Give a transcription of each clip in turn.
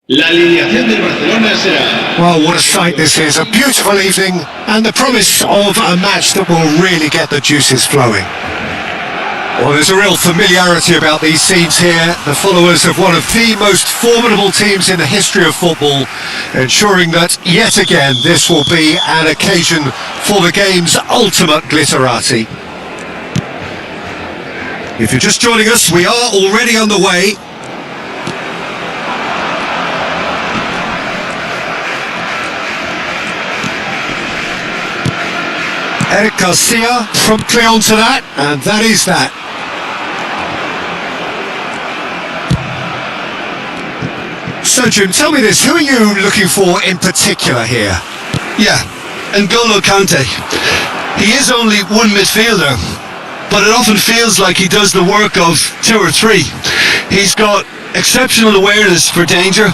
La alineación del Barcelona será... Well, what a sight this is. A beautiful evening and the promise of a match that will really get the juices flowing. Well, there's a real familiarity about these scenes here. The followers of one of the most formidable teams in the history of football, ensuring that, yet again, this will be an occasion for the game's ultimate glitterati. If you're just joining us, we are already underway. Eric Garcia promptly onto that, and that is that. So Jim, tell me this, who are you looking for in particular here? Yeah, N'Golo Kante. He is only one midfielder, but it often feels like he does the work of two or three. He's got exceptional awareness for danger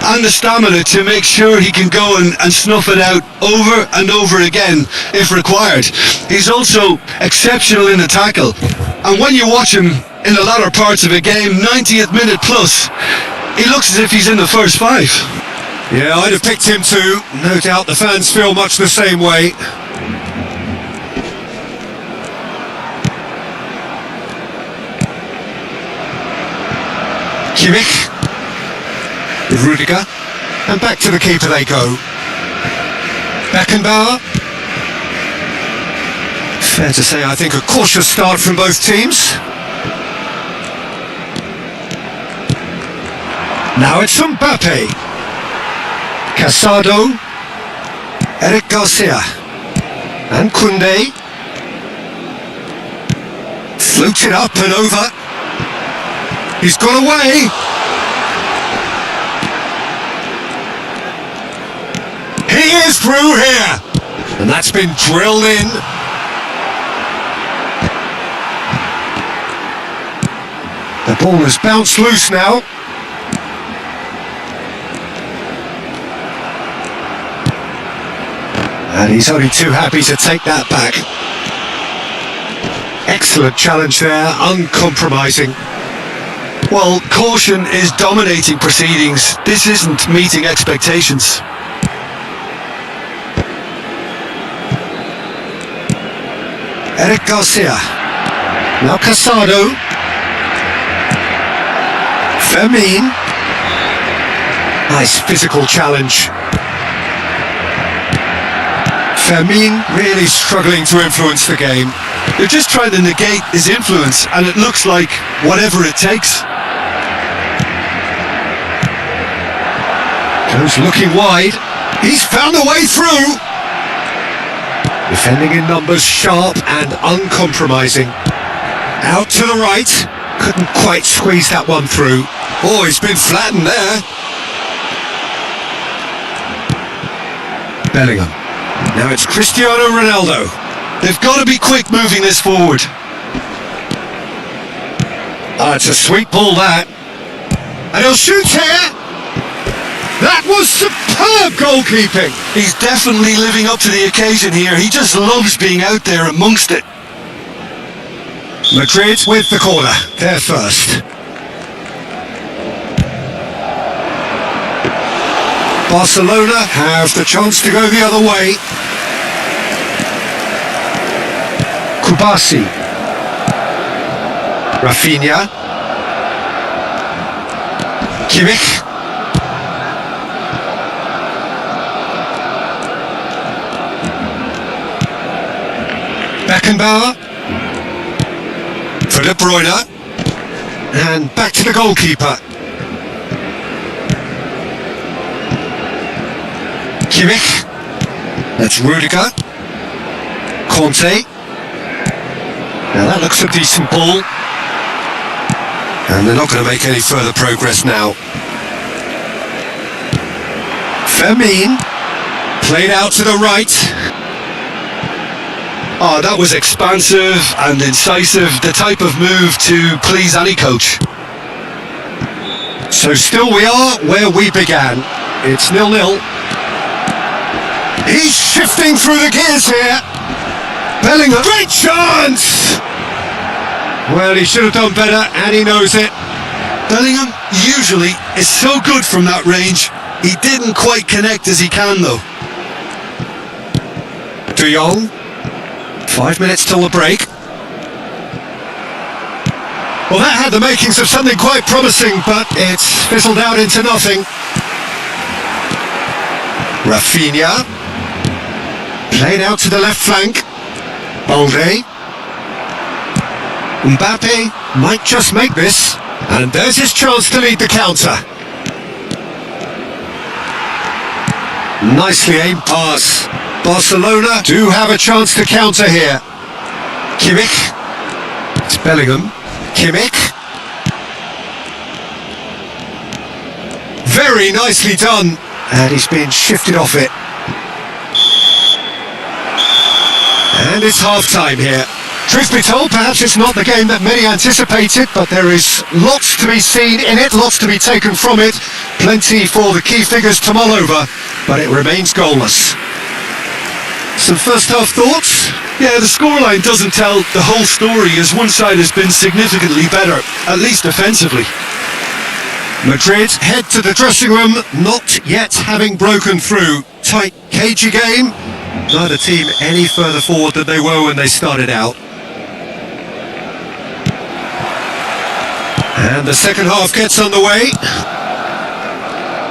and the stamina to make sure he can go and snuff it out over and over again if required. He's also exceptional in the tackle, and when you watch him in the latter parts of a game, 90th minute plus, he looks as if he's in the first five. Yeah, I'd have picked him too. No doubt the fans feel much the same way. Kimmich, Rudiger, and back to the keeper they go. Beckenbauer. Fair to say, I think, a cautious start from both teams. Now it's Mbappe. Casado. Eric Garcia. And Koundé. Floated up and over. He's got away. He is through here. And that's been drilled in. The ball has bounced loose now. And he's only too happy to take that back. Excellent challenge there, uncompromising. Well, caution is dominating proceedings. This isn't meeting expectations. Eric Garcia. Now Casado. Fermin. Nice physical challenge. Fermin really struggling to influence the game. They're just trying to negate his influence, and it looks like whatever it takes. Goes looking wide. He's found a way through. Defending in numbers, sharp and uncompromising. Out to the right. Couldn't quite squeeze that one through. Oh, he's been flattened there. Bellingham. Now it's Cristiano Ronaldo. They've got to be quick moving this forward. It's a sweet ball, that. And he'll shoot here. That was superb goalkeeping. He's definitely living up to the occasion here. He just loves being out there amongst it. Madrid with the corner. They're first. Barcelona have the chance to go the other way. Kubasi. Rafinha. Kimmich. Beckenbauer. For De Bruyne. And back to the goalkeeper. Kimmich. That's Rudiger. Conte. Now that looks a decent ball. And they're not going to make any further progress now. Firmine. Played out to the right. Oh, that was expansive and incisive, the type of move to please any coach. So still we are where we began. It's 0-0. He's shifting through the gears here. Bellingham. Great chance! Well, he should have done better, and he knows it. Bellingham usually is so good from that range. He didn't quite connect as he can, though. De Jong. 5 minutes till the break. Well, that had the makings of something quite promising, but it's fizzled out into nothing. Rafinha. Played out to the left flank. Balde. Mbappe might just make this. And there's his chance to lead the counter. Nicely aimed pass. Barcelona do have a chance to counter here. Kimmich. It's Bellingham. Kimmich. Very nicely done. And he's been shifted off it. And it's half-time here. Truth be told, perhaps it's not the game that many anticipated, but there is lots to be seen in it, lots to be taken from it. Plenty for the key figures to mull over, but it remains goalless. Some first half thoughts? Yeah, the scoreline doesn't tell the whole story, as one side has been significantly better, at least offensively. Madrid head to the dressing room, not yet having broken through. Tight, cagey game. Neither team any further forward than they were when they started out. And the second half gets underway.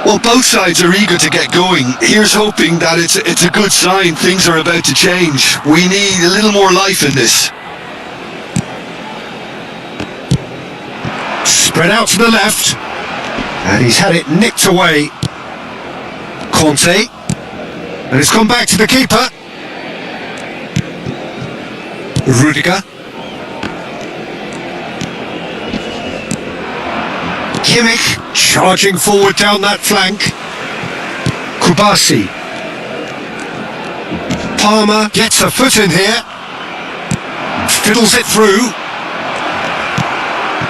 Well, both sides are eager to get going. Here's hoping that it's a good sign. Things are about to change. We need a little more life in this. Spread out to the left. And he's had it nicked away. Conte. And it's gone back to the keeper. Rudiger. Kimmich charging forward down that flank. Kubasi. Palmer gets a foot in here. Fiddles it through.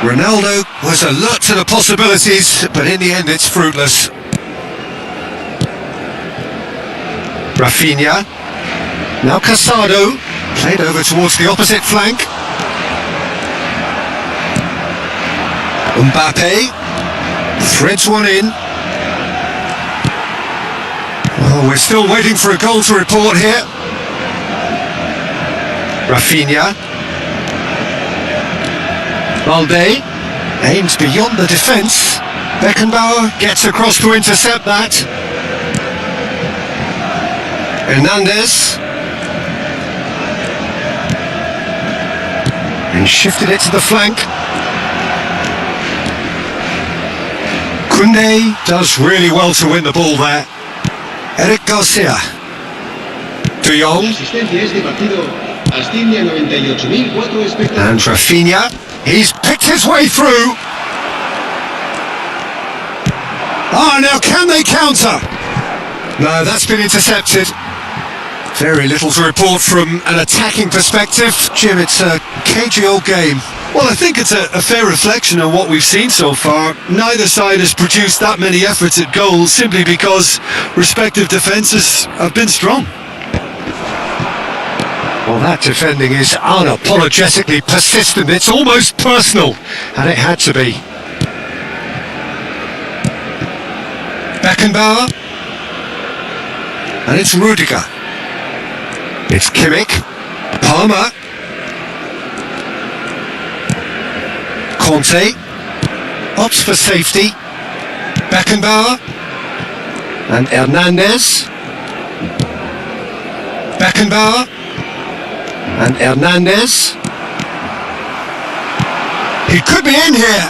Ronaldo was alert to the possibilities, but in the end it's fruitless. Rafinha. Now Casado. Played over towards the opposite flank. Mbappe. Threads one in. Oh, we're still waiting for a goal to report here. Rafinha. Balde aims beyond the defence. Beckenbauer gets across to intercept that. Hernandez. And shifted it to the flank. Koundé does really well to win the ball there. Eric Garcia. De Jong. And Rafinha. He's picked his way through. Ah, now can they counter? No, that's been intercepted. Very little to report from an attacking perspective. Jim, it's a cagey old game. Well, I think it's a fair reflection of what we've seen so far. Neither side has produced that many efforts at goal simply because respective defences have been strong. Well, that defending is unapologetically persistent. It's almost personal, and it had to be. Beckenbauer. And it's Rudiger. It's Kimmich. Palmer. Conte opts for safety. Beckenbauer and Hernandez. Beckenbauer and Hernandez. He could be in here.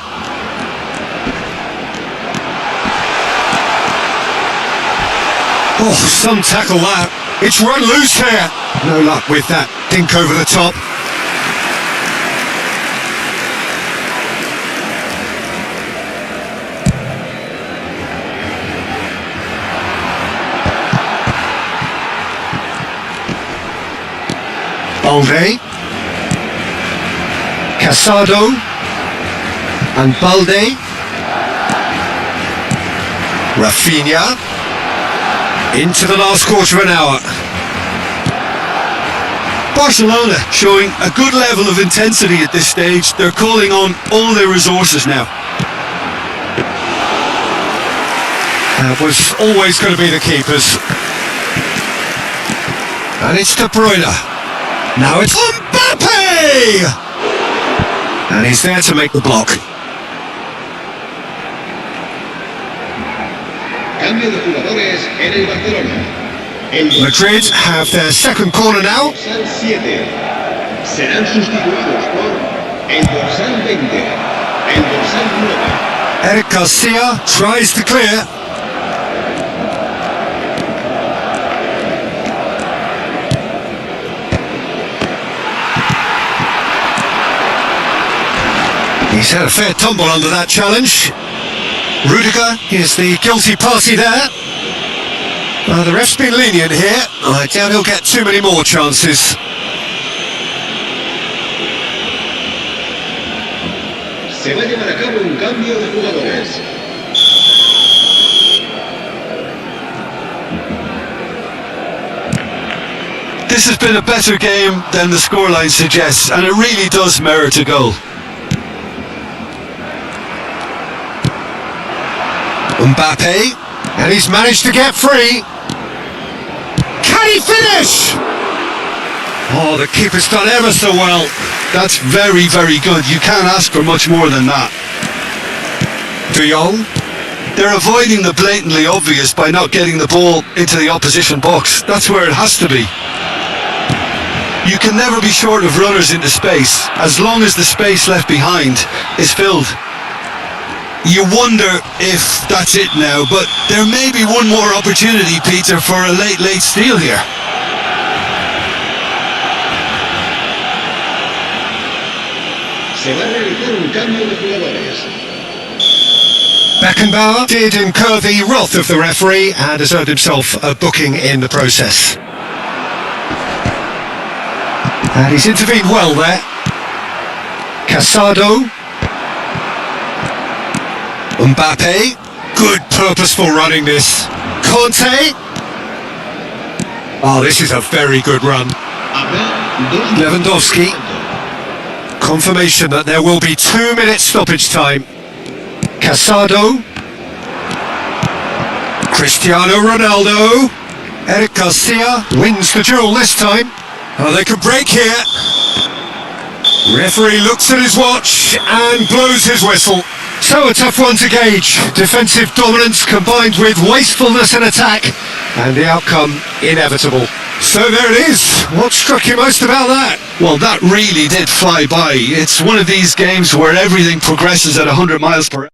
Oh, some tackle that. It's run loose here. No luck with that. Dink over the top. Balde, Casado and Balde, Rafinha, into the last quarter of an hour. Barcelona showing a good level of intensity at this stage. They're calling on all their resources now. That was always going to be the keepers. And it's De Bruyne. Now it's Mbappe! And he's there to make the block. Cambio de jugadores en el Barcelona. Madrid have their second corner now. Dorsal 7. Serán sustituidos por el dorsal 20. El dorsal 9. Eric Garcia tries to clear. He's had a fair tumble under that challenge. Rudiger is the guilty party there. The ref's been lenient here. I doubt he'll get too many more chances. Se va a llevar a cabo un cambio de jugadores. This has been a better game than the scoreline suggests, and it really does merit a goal. Mbappe, and he's managed to get free. Can he finish? Oh, the keeper's done ever so well. That's very, very good. You can't ask for much more than that. De Jong. They're avoiding the blatantly obvious by not getting the ball into the opposition box. That's where it has to be. You can never be short of runners into space, as long as the space left behind is filled. You wonder if that's it now, but there may be one more opportunity, Peter, for a late steal here. Se va a realizar un cambio de jugadores. Beckenbauer did incur the wrath of the referee and has earned himself a booking in the process. And he's intervened well there. Casado. Mbappe, good purposeful running this. Conte. Oh, this is a very good run. Lewandowski. Confirmation that there will be 2 minutes stoppage time. Casado. Cristiano Ronaldo. Eric Garcia wins the duel this time. Oh, they could break here. Referee looks at his watch and blows his whistle. So a tough one to gauge. Defensive dominance combined with wastefulness in attack, and the outcome inevitable. So there it is. What struck you most about that? Well, that really did fly by. It's one of these games where everything progresses at 100 miles per hour.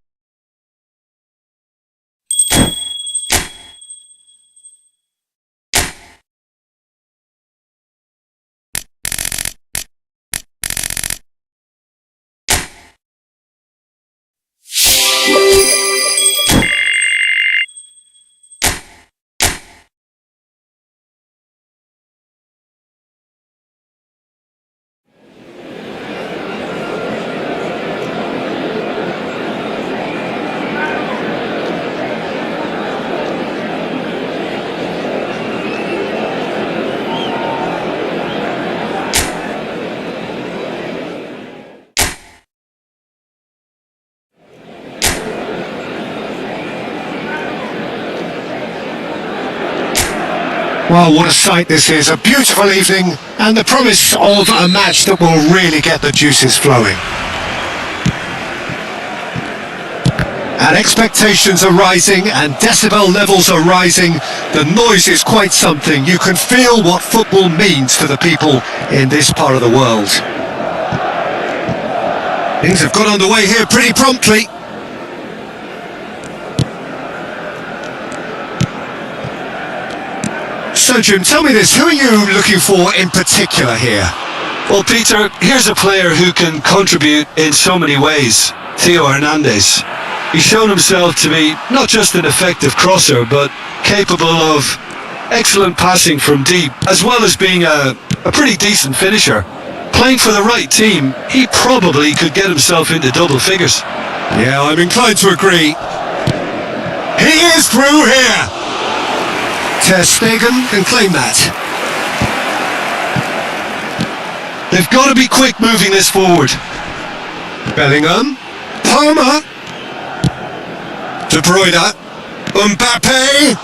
Well, what a sight this is. A beautiful evening and the promise of a match that will really get the juices flowing. And expectations are rising and decibel levels are rising. The noise is quite something. You can feel what football means to the people in this part of the world. Things have got underway here pretty promptly. So Jim, tell me this, who are you looking for in particular here? Well, Peter, here's a player who can contribute in so many ways. Theo Hernandez. He's shown himself to be not just an effective crosser, but capable of excellent passing from deep, as well as being a pretty decent finisher. Playing for the right team, he probably could get himself into double figures. Yeah, I'm inclined to agree. He is through here! Ter Stegen can claim that. They've got to be quick moving this forward. Bellingham. Palmer. De Bruyne. Mbappe.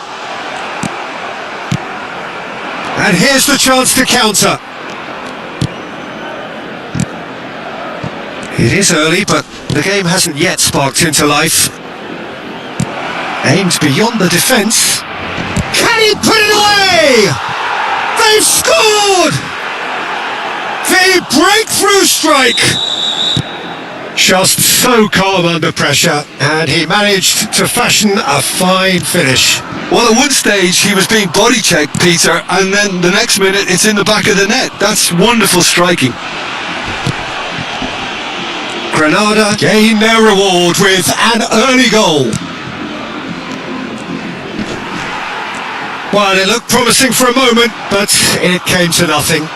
And here's the chance to counter. It is early, but the game hasn't yet sparked into life. Aimed beyond the defence. Can he put it away? They've scored! The breakthrough strike! Just so calm under pressure, and he managed to fashion a fine finish. Well, at one stage he was being body checked, Peter, and then the next minute it's in the back of the net. That's wonderful striking. Granada gain their reward with an early goal. Well, it looked promising for a moment, but it came to nothing.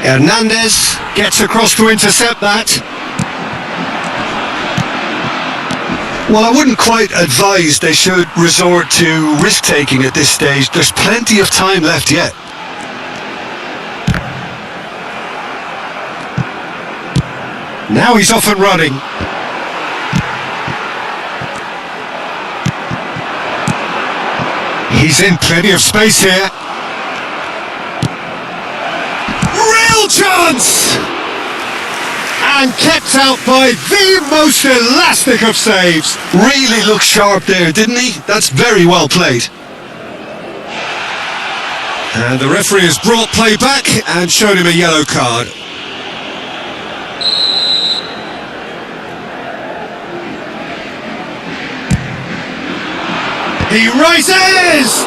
Hernandez gets across to intercept that. Well, I wouldn't quite advise they should resort to risk-taking at this stage. There's plenty of time left yet. Now he's off and running. He's in plenty of space here. Real chance! And kept out by the most elastic of saves. Really looked sharp there, didn't he? That's very well played. And the referee has brought play back and showed him a yellow card. He rises!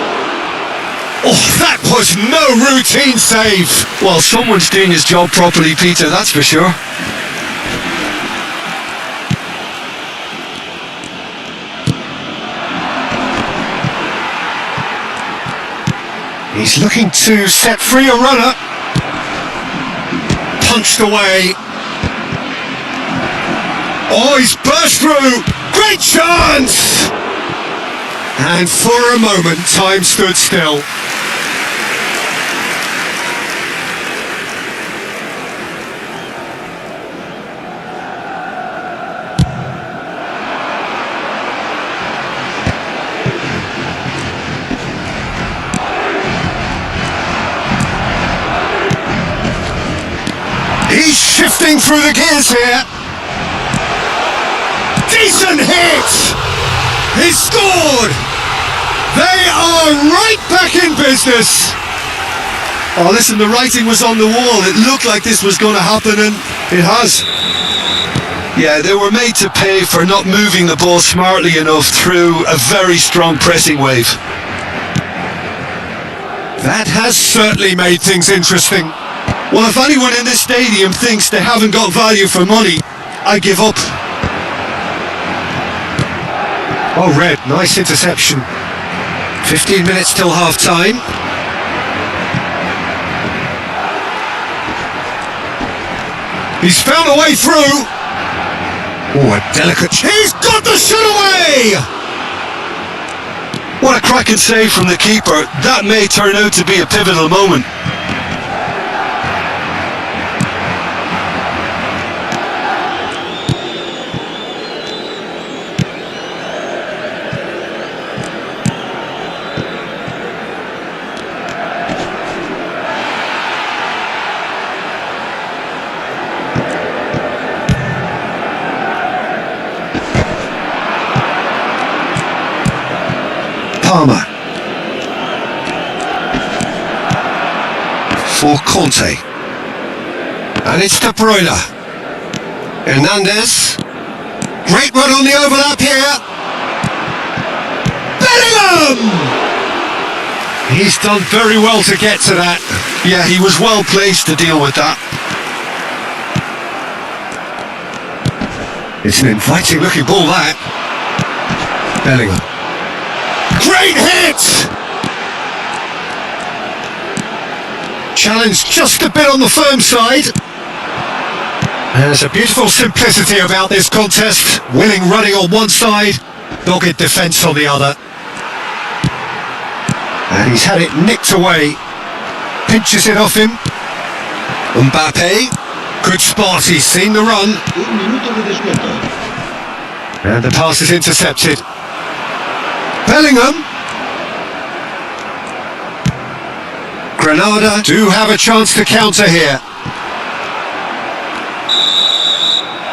Oh, that was no routine save. Well, someone's doing his job properly, Peter, that's for sure. He's looking to set free a runner. Punched away. Oh, he's burst through. Great chance! And for a moment, time stood still. He's shifting through the gears here. Decent hit! He scored! They are right back in business. Oh, listen, the writing was on the wall. It looked like this was going to happen, and it has. Yeah, they were made to pay for not moving the ball smartly enough through a very strong pressing wave. That has certainly made things interesting. Well, if anyone in this stadium thinks they haven't got value for money, I give up. Oh, Red, nice interception. 15 minutes till half-time. He's found a way through. Oh, a delicate... He's got the shot away! What a cracking save from the keeper. That may turn out to be a pivotal moment. Palmer. For Conte. And it's De Bruyne. Hernandez. Great run on the overlap here. Bellingham! He's done very well to get to that. Yeah, he was well placed to deal with that. It's an inviting looking ball, that. Bellingham. Great hit! Challenge just a bit on the firm side. There's a beautiful simplicity about this contest. Winning running on one side, dogged defence on the other. And he's had it nicked away. Pinches it off him. Mbappe. Good spot, he's seen the run. And the pass is intercepted. Bellingham. Granada do have a chance to counter here.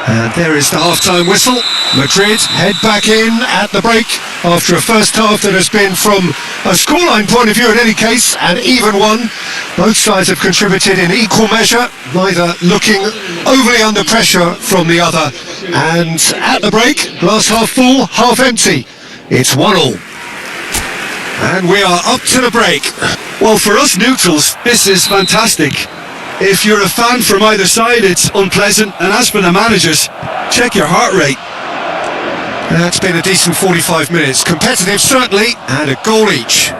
And there is the half-time whistle. Madrid head back in at the break after a first half that has been, from a scoreline point of view in any case, an even one. Both sides have contributed in equal measure, neither looking overly under pressure from the other. And at the break, glass half full, half empty. It's 1-1. And we are up to the break. Well, for us neutrals, this is fantastic. If you're a fan from either side, it's unpleasant. And as for the managers, check your heart rate. That's been a decent 45 minutes. Competitive, certainly, and a goal each.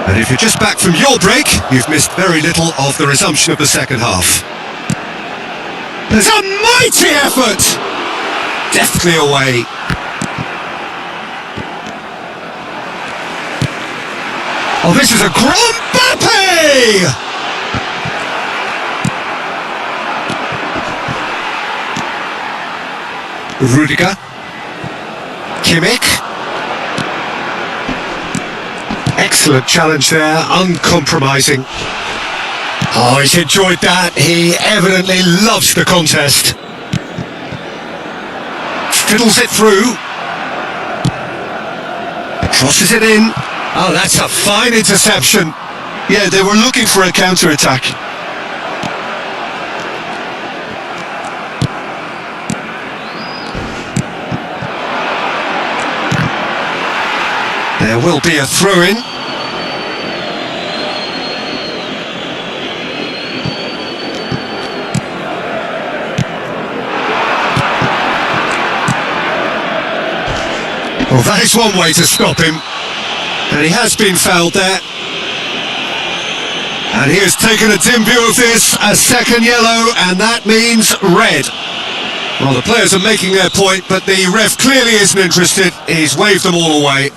And if you're just back from your break, you've missed very little of the resumption of the second half. There's a mighty effort! Deftly away. Oh, this is a Mbappe! Rudiger. Kimmich. Excellent challenge there, uncompromising. Oh, he's enjoyed that. He evidently loves the contest. Fiddles it through. Crosses it in. Oh, that's a fine interception. Yeah, they were looking for a counter-attack. There will be a throw-in. Well, that is one way to stop him. And he has been fouled there. And he has taken a dim view of this, a second yellow, and that means red. Well, the players are making their point, but the ref clearly isn't interested. He's waved them all away.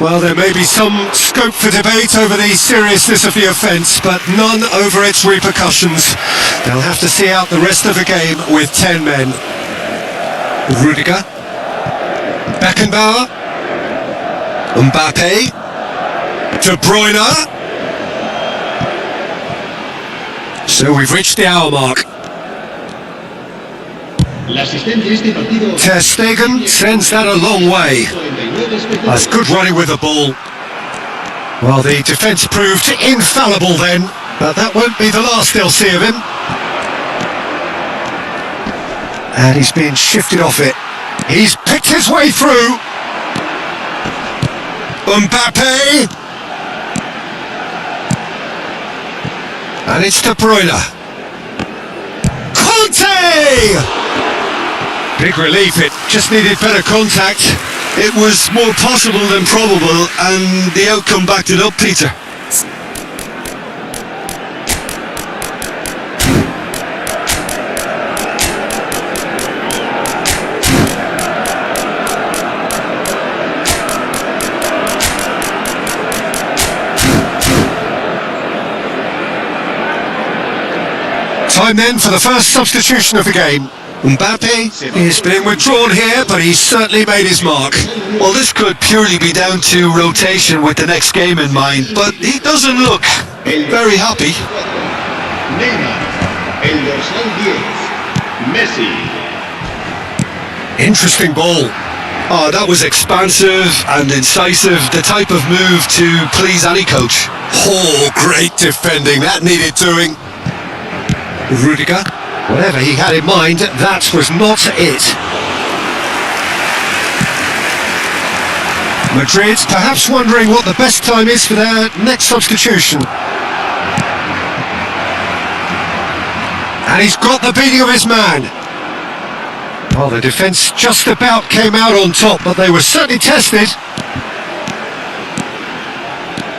Well, there may be some scope for debate over the seriousness of the offence, but none over its repercussions. They'll have to see out the rest of the game with 10 men. Rudiger. Beckenbauer. Mbappe. De Bruyne. So we've reached the hour mark. Ter Stegen sends that a long way. That's good running with the ball. Well, the defence proved infallible then, but that won't be the last they'll see of him. And he's been shifted off it. He's picked his way through. Mbappe. And it's De Bruyne. Conte! Big relief, it just needed better contact. It was more possible than probable, and the outcome backed it up, Peter. Time then for the first substitution of the game. Mbappe is being withdrawn here, but he's certainly made his mark. Well, this could purely be down to rotation with the next game in mind, but he doesn't look very happy. Messi. Interesting ball. Oh, that was expansive and incisive, the type of move to please any coach. Oh, great defending. That needed doing. Rudiger, whatever he had in mind, that was not it. Madrid perhaps wondering what the best time is for their next substitution. And he's got the beating of his man. Well, the defence just about came out on top, but they were certainly tested.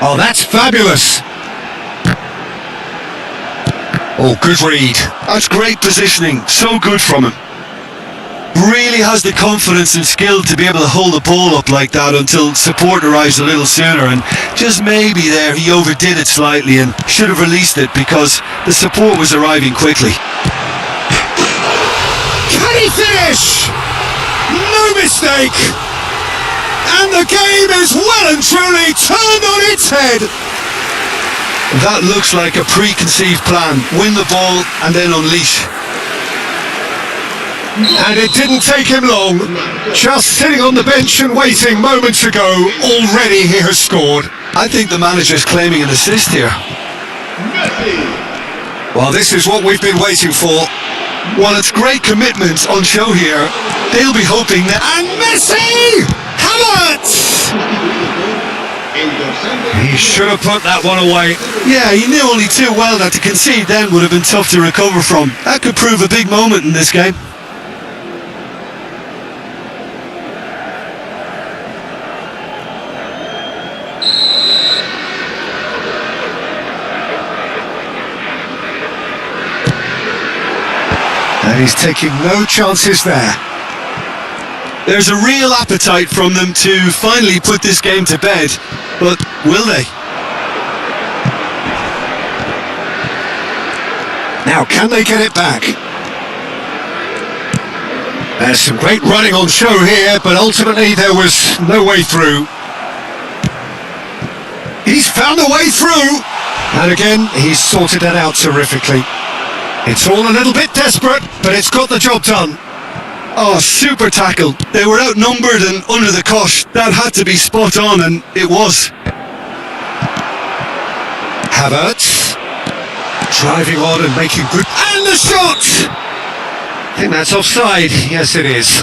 Oh, that's fabulous. Oh, good read. That's great positioning, so good from him. Really has the confidence and skill to be able to hold the ball up like that until support arrives a little sooner, and just maybe there he overdid it slightly and should have released it because the support was arriving quickly. Can he finish? No mistake! And the game is well and truly turned on its head. That looks like a preconceived plan. Win the ball and then unleash. And it didn't take him long. Just sitting on the bench and waiting moments ago, already he has scored. I think the manager's claiming an assist here. Well, this is what we've been waiting for. While it's great commitment on show here, they'll be hoping that... And Messi! Havertz! He should have put that one away. Yeah, he knew only too well that to concede then would have been tough to recover from. That could prove a big moment in this game. And he's taking no chances there. There's a real appetite from them to finally put this game to bed, but will they? Now, can they get it back? There's some great running on show here, but ultimately there was no way through. He's found a way through! And again, he's sorted that out terrifically. It's all a little bit desperate, but it's got the job done. Oh, super tackle. They were outnumbered and under the cosh. That had to be spot on, and it was. Havertz. Driving on and making good... And the shot! I think that's offside. Yes, it is.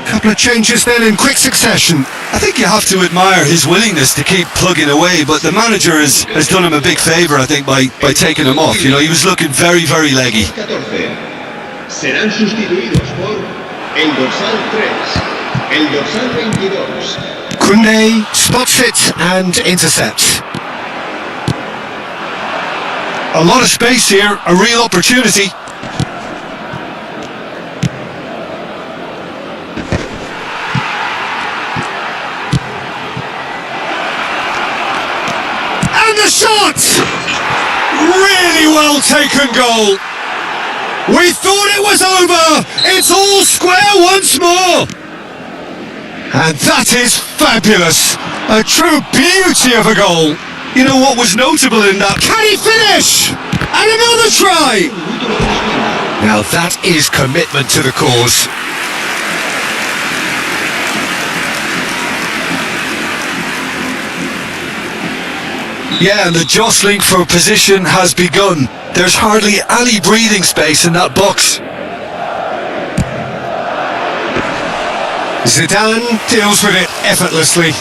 Couple of changes then in quick succession. I think you have to admire his willingness to keep plugging away, but the manager has done him a big favour, I think, by taking him off. You know, he was looking very, very leggy. Serán sustituidos por el dorsal 3, el dorsal 22. Koundé spots it and intercepts. A lot of space here, a real opportunity. And the shot! Really well taken goal. We thought it was over. It's all square once more. And that is fabulous. A true beauty of a goal. You know what was notable in that? Can he finish? And another try. Now that is commitment to the cause. Yeah, and the jostling for position has begun. There's hardly any breathing space in that box. Zidane deals with it effortlessly.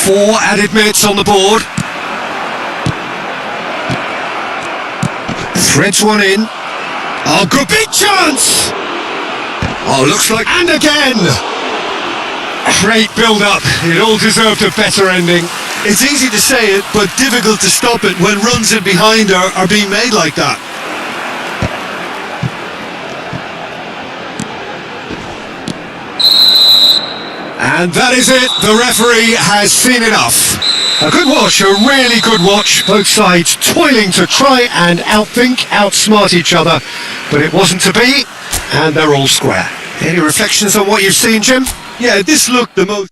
Four added minutes on the board. Threads one in. Oh, good big chance! Oh, looks like... And again! Great build-up. It all deserved a better ending. It's easy to say it, but difficult to stop it when runs in behind are being made like that. And that is it. The referee has seen enough. A good watch, a really good watch. Both sides toiling to try and outthink, outsmart each other. But it wasn't to be, and they're all square. Any reflections on what you've seen, Jim? Yeah, this looked the most...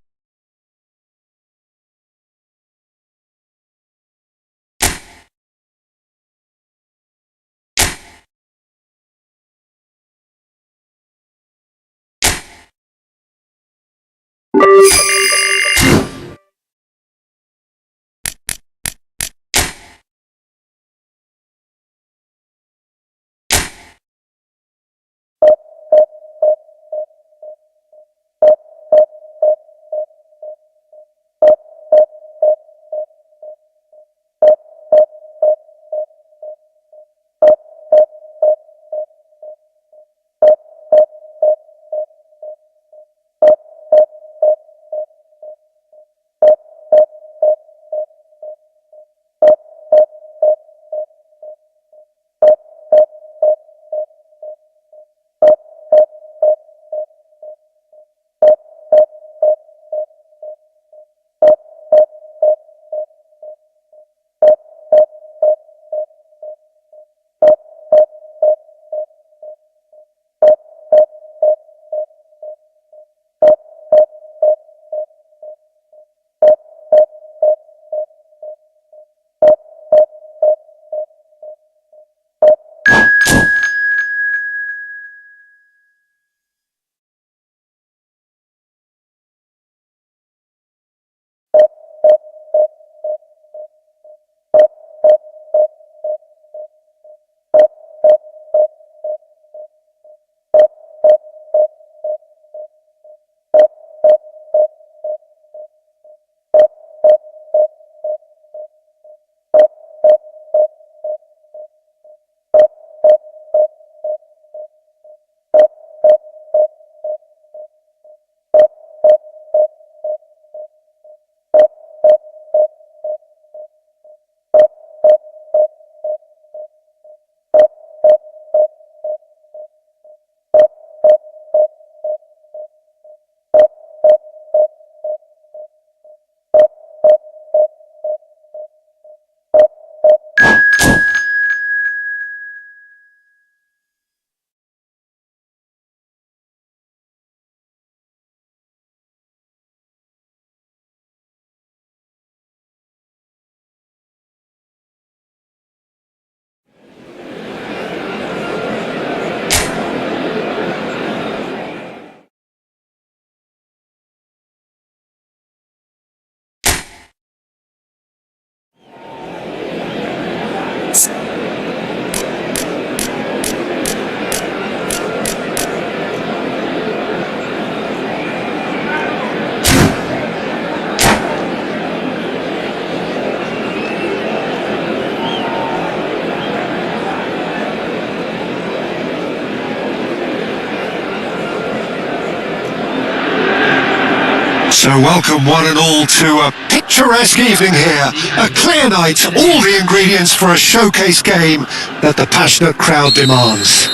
So welcome one and all to a picturesque evening here. A clear night, all the ingredients for a showcase game that the passionate crowd demands.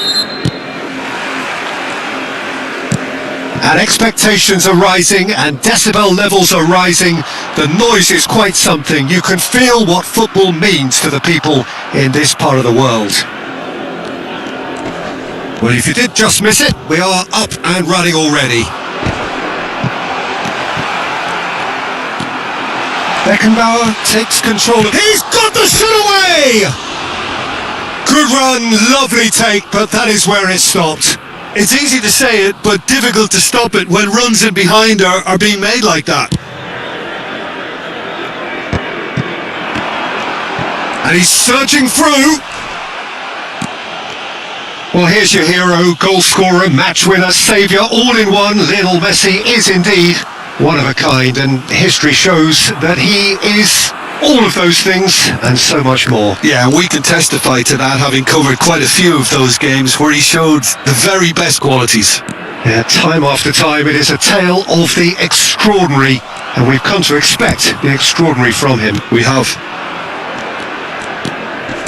And expectations are rising and decibel levels are rising. The noise is quite something. You can feel what football means to the people in this part of the world. Well, if you did just miss it, we are up and running already. Beckenbauer takes control. He's got the shot away! Good run, lovely take, but that is where it stopped. It's easy to say it, but difficult to stop it when runs in behind are being made like that. And he's surging through. Well, here's your hero, goal scorer, match winner, saviour, all in one. Lionel Messi is indeed one of a kind, and history shows that he is all of those things and so much more. Yeah, we can testify to that, having covered quite a few of those games where he showed the very best qualities. Yeah, time after time it is a tale of the extraordinary, and we've come to expect the extraordinary from him. We have.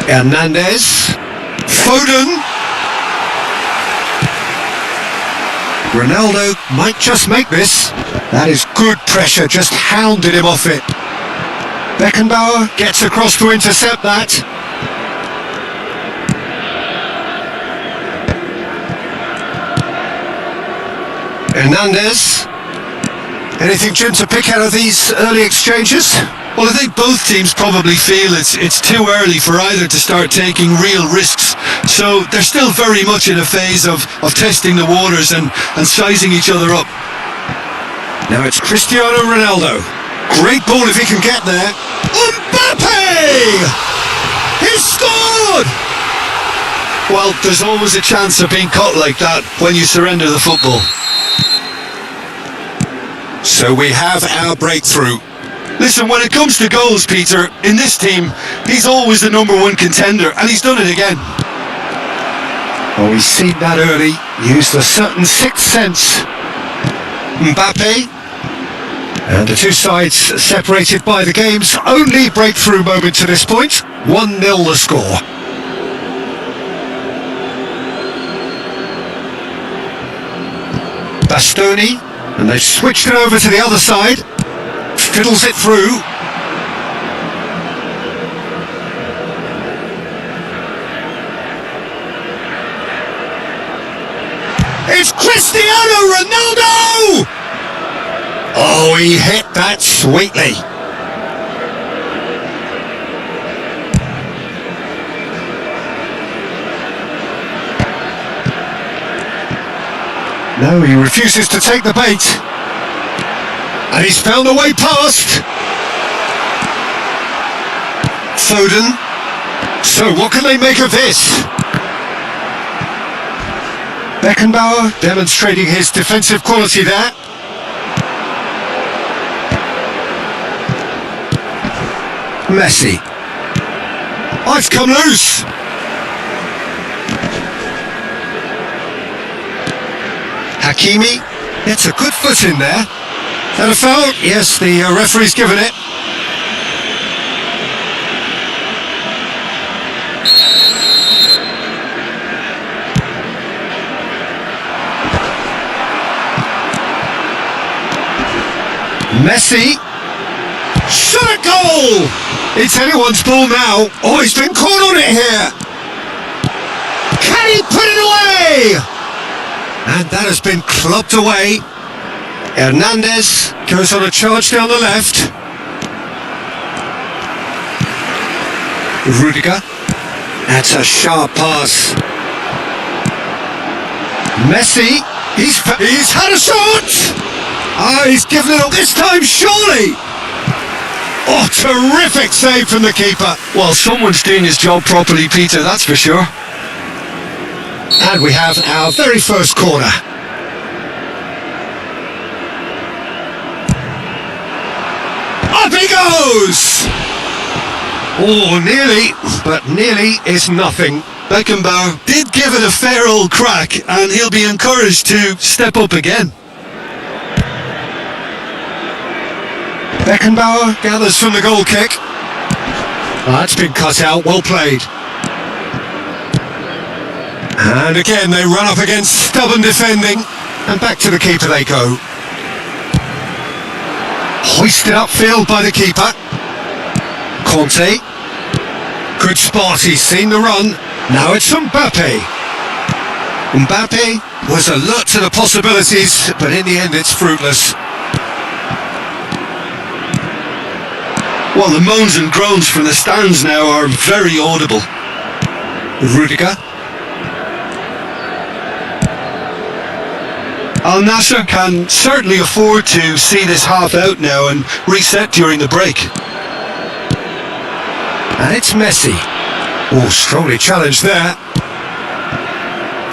Hernandez, Foden. Ronaldo might just make this. That is good pressure, just hounded him off it. Beckenbauer gets across to intercept that. Hernandez. Anything, Jim, to pick out of these early exchanges? Well, I think both teams probably feel it's too early for either to start taking real risks. So they're still very much in a phase of testing the waters and sizing each other up. Now it's Cristiano Ronaldo. Great ball if he can get there. Mbappe! He scored! Well, there's always a chance of being caught like that when you surrender the football. So we have our breakthrough. Listen, when it comes to goals, Peter, in this team, he's always the number one contender, and he's done it again. Well, we've seen that early. Used a certain sixth sense. Mbappe. And the two sides separated by the game's only breakthrough moment to this point. 1-0 the score. Bastoni. And they've switched it over to the other side. Fiddles it through. It's Cristiano Ronaldo! Oh, he hit that sweetly. No, he refuses to take the bait. And he's found a way past. Foden. So what can they make of this? Beckenbauer demonstrating his defensive quality there. Messi. Oh, it's come loose. Hakimi gets a good foot in there. That a foul? Yes, the referee's given it. Messi. Shot at goal! It's anyone's ball now. Oh, he's been caught on it here. Can he put it away? And that has been clubbed away. Hernandez goes on a charge down the left. Rudiger. That's a sharp pass. Messi. He's had a shot! Ah, he's given it up this time, surely! Oh, terrific save from the keeper. Well, someone's doing his job properly, Peter, that's for sure. And we have our very first corner. Up he goes! Oh, nearly, but nearly is nothing. Beckenbauer did give it a fair old crack, and he'll be encouraged to step up again. Beckenbauer gathers from the goal kick. That's been cut out, well played. And again they run up against stubborn defending. And back to the keeper they go. Hoisted upfield by the keeper. Conte. Good spot, he's seen the run. Now it's Mbappe. Mbappe was alert to the possibilities, but in the end it's fruitless. Well, the moans and groans from the stands now are very audible. Rudiger. Al Nassr can certainly afford to see this half out now and reset during the break. And it's Messi. Oh, strongly challenged there.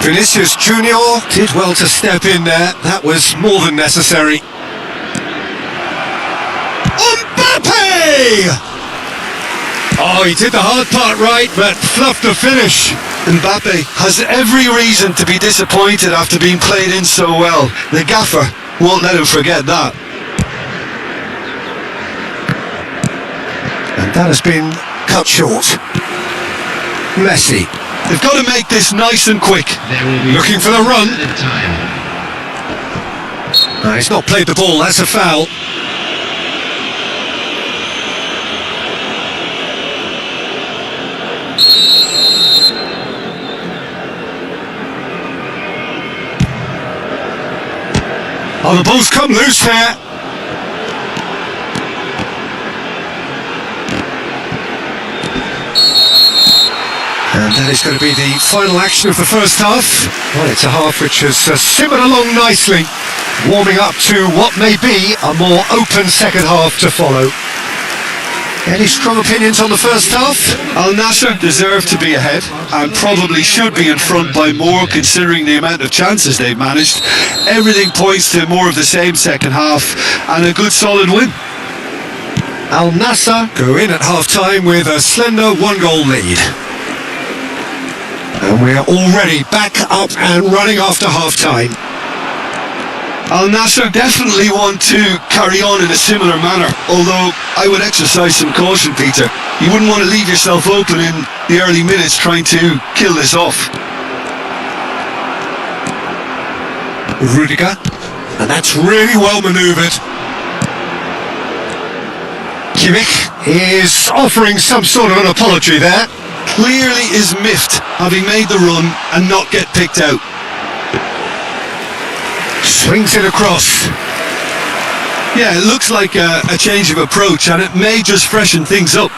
Vinicius Junior did well to step in there. That was more than necessary. Mbappe! Oh, he did the hard part right, but fluffed the finish. Mbappe has every reason to be disappointed after being played in so well. The gaffer won't let him forget that. And that has been cut short. Messi. They've got to make this nice and quick. Looking for the run. No, he's not played the ball, that's a foul. Oh, the ball's come loose here. And that is going to be the final action of the first half. Well, it's a half which has simmered along nicely. warming up to what may be a more open second half to follow. Any strong opinions on the first half? Al Nassr deserve to be ahead and probably should be in front by more considering the amount of chances they've managed. Everything points to more of the same second half and a good solid win. Al Nassr go in at half-time with a slender 1-goal lead. And we're already back up and running after half-time. Al Nassr definitely want to carry on in a similar manner, although I would exercise some caution, Peter. You wouldn't want to leave yourself open in the early minutes trying to kill this off. Rudiger, and that's really well manoeuvred. Kimmich is offering some sort of an apology there. Clearly is miffed having made the run and not get picked out. Swings it across. Yeah, it looks like a change of approach and it may just freshen things up.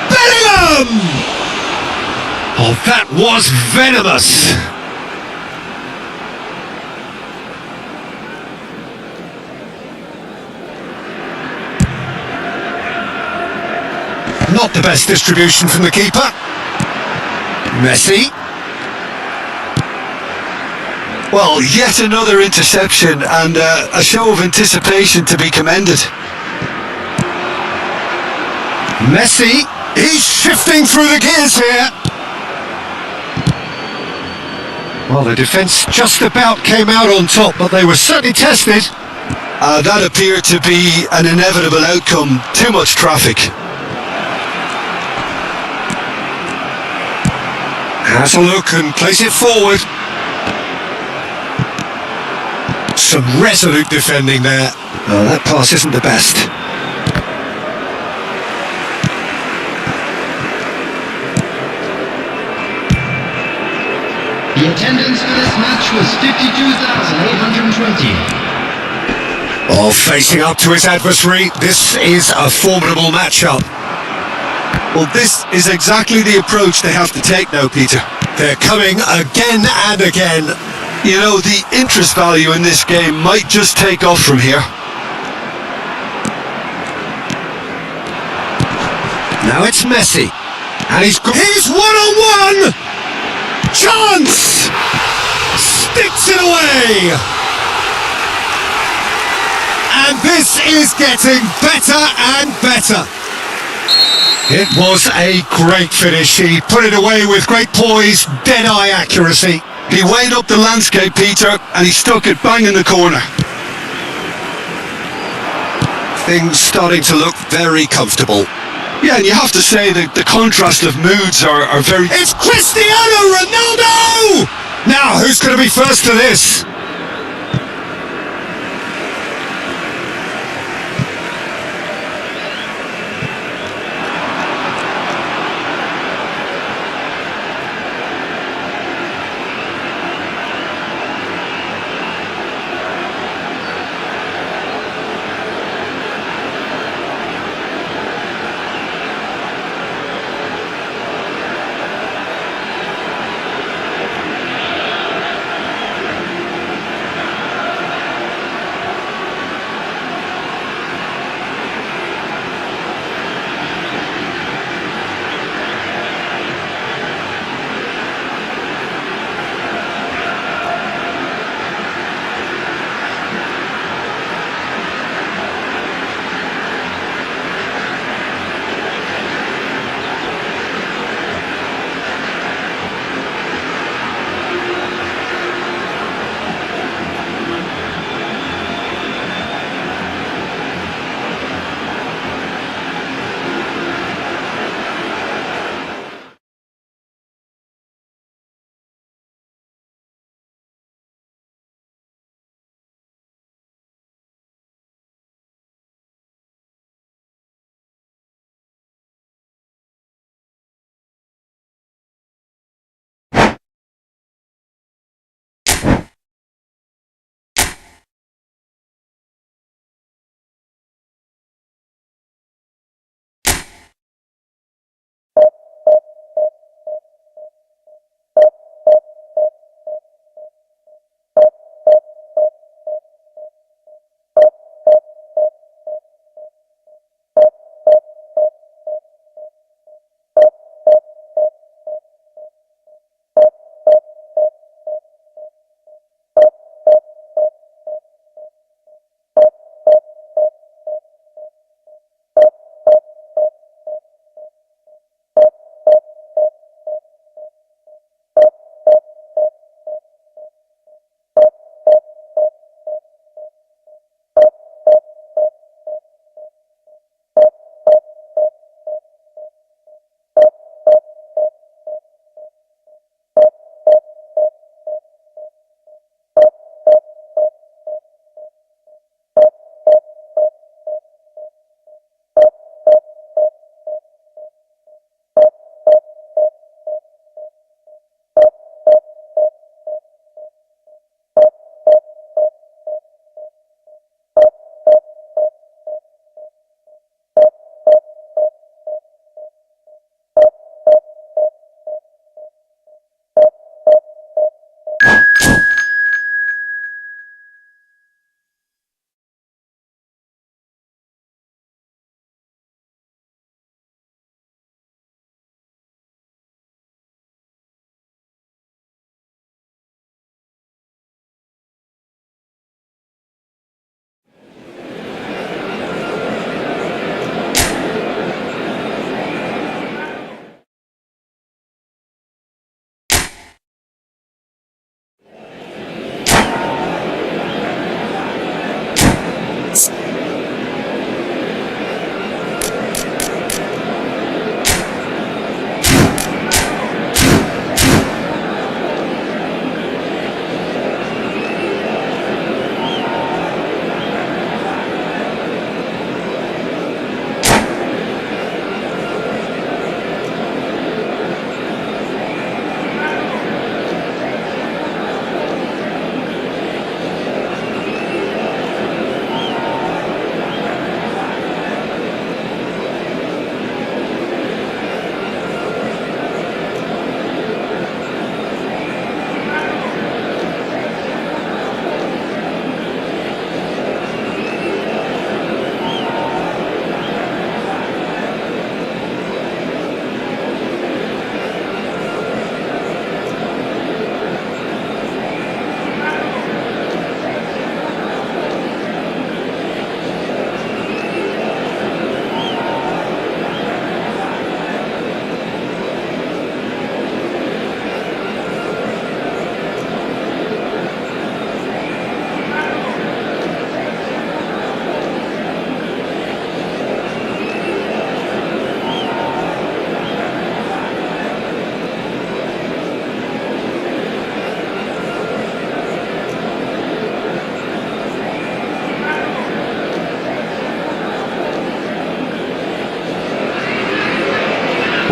Bellingham! Oh, that was venomous. Not the best distribution from the keeper. Messi. Well, yet another interception and a show of anticipation to be commended. Messi, he's shifting through the gears here. Well, the defence just about came out on top, but they were certainly tested. That appeared to be an inevitable outcome. Too much traffic. Has a look and plays it forward. Some resolute defending there. Oh, that pass isn't the best. The attendance for this match was 52,820. Oh, facing up to his adversary, this is a formidable matchup. Well, this is exactly the approach they have to take now, Peter. They're coming again and again. You know, the interest value in this game might just take off from here. Now it's Messi. And he's one-on-one! Chance! Sticks it away! And this is getting better and better. It was a great finish. He put it away with great poise, dead-eye accuracy. He weighed up the landscape, Peter, and he stuck it bang in the corner. Things starting to look very comfortable. Yeah, and you have to say that the contrast of moods are very... It's Cristiano Ronaldo! Now, who's going to be first to this?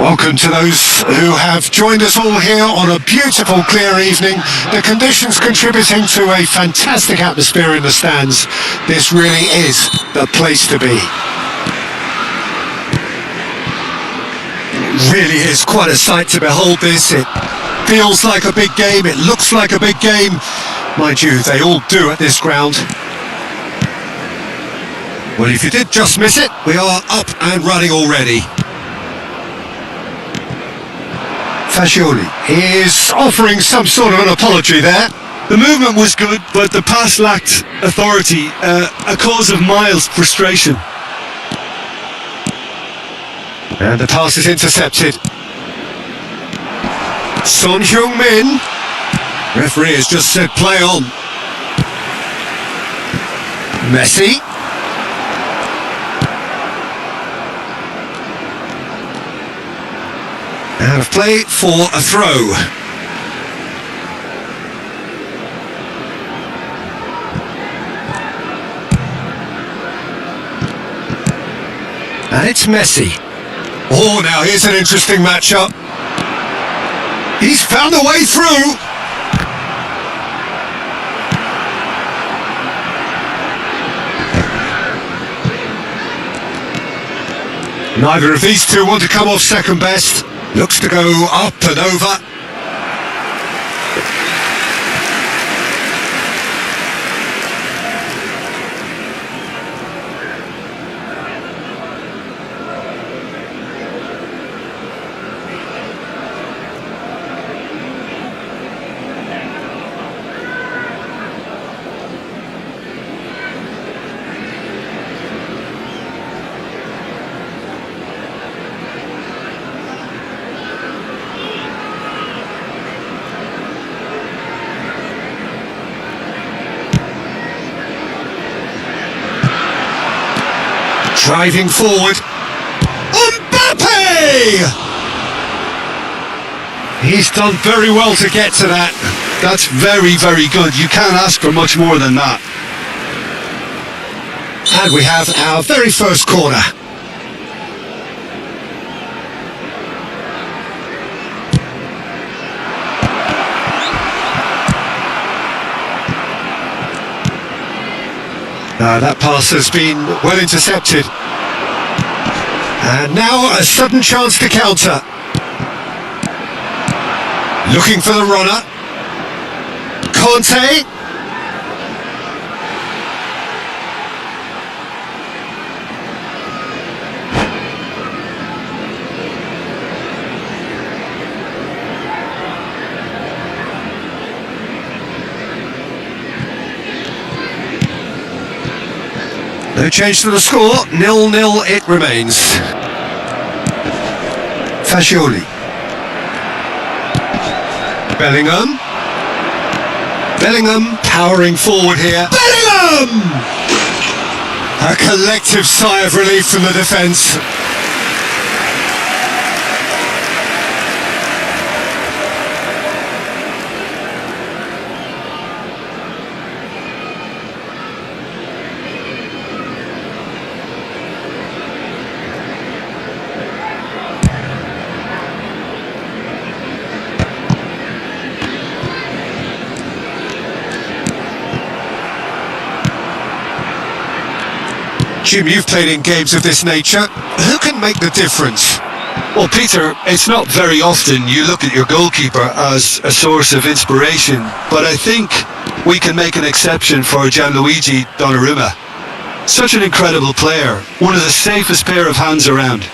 Welcome to those who have joined us all here on a beautiful, clear evening. The conditions contributing to a fantastic atmosphere in the stands. This really is the place to be. It really is quite a sight to behold this. It feels like a big game. It looks like a big game. Mind you, they all do at this ground. Well, if you did just miss it, we are up and running already. Fagioli is offering some sort of an apology there. The movement was good, but the pass lacked authority, a cause of mild frustration. And the pass is intercepted. Son Heung-min. Referee has just said play on. Messi. Out of play for a throw. And it's Messi. Oh, now here's an interesting matchup. He's found a way through. Neither of these two want to come off second best. Looks to go up and over. Driving forward. Mbappe! He's done very well to get to that. That's very, very good. You can't ask for much more than that. And we have our very first corner. That pass has been well intercepted. And now a sudden chance to counter. Looking for the runner. Conte. No change to the score, 0-0 it remains. Fagioli. Bellingham. Bellingham powering forward here. Bellingham! A collective sigh of relief from the defence. Jim, you've played in games of this nature. Who can make the difference? Well, Peter, it's not very often you look at your goalkeeper as a source of inspiration, but I think we can make an exception for Gianluigi Donnarumma. Such an incredible player, one of the safest pair of hands around.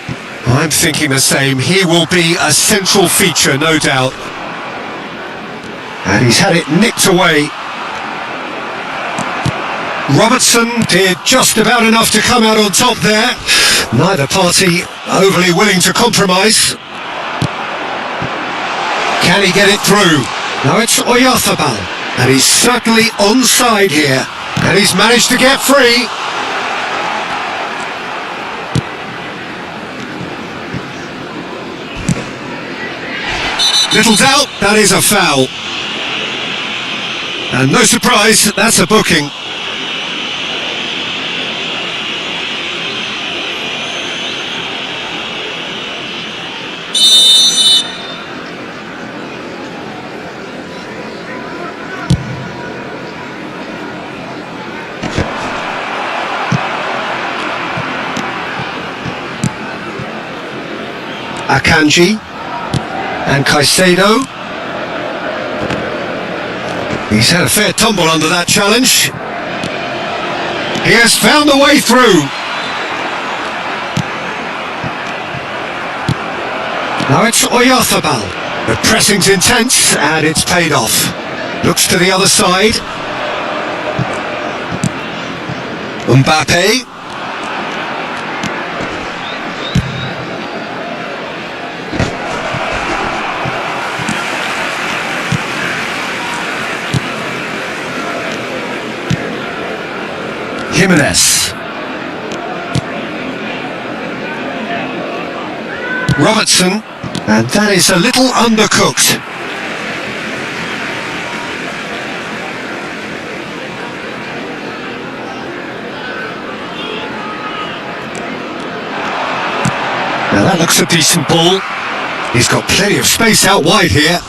I'm thinking the same. He will be a central feature, no doubt. And he's had it nicked away. Robertson did just about enough to come out on top there. Neither party overly willing to compromise. Can he get it through? Now it's Oyarzabal, and he's certainly onside here. And he's managed to get free. Little doubt, that is a foul. And no surprise, that's a booking. Akanji and Caicedo. He's had a fair tumble under that challenge. He has found a way through. Now it's Oyarzabal. The pressing's intense and it's paid off. Looks to the other side. Mbappe. Jimenez. Robertson. And that is a little undercooked. Now that looks a decent ball. He's got plenty of space out wide here.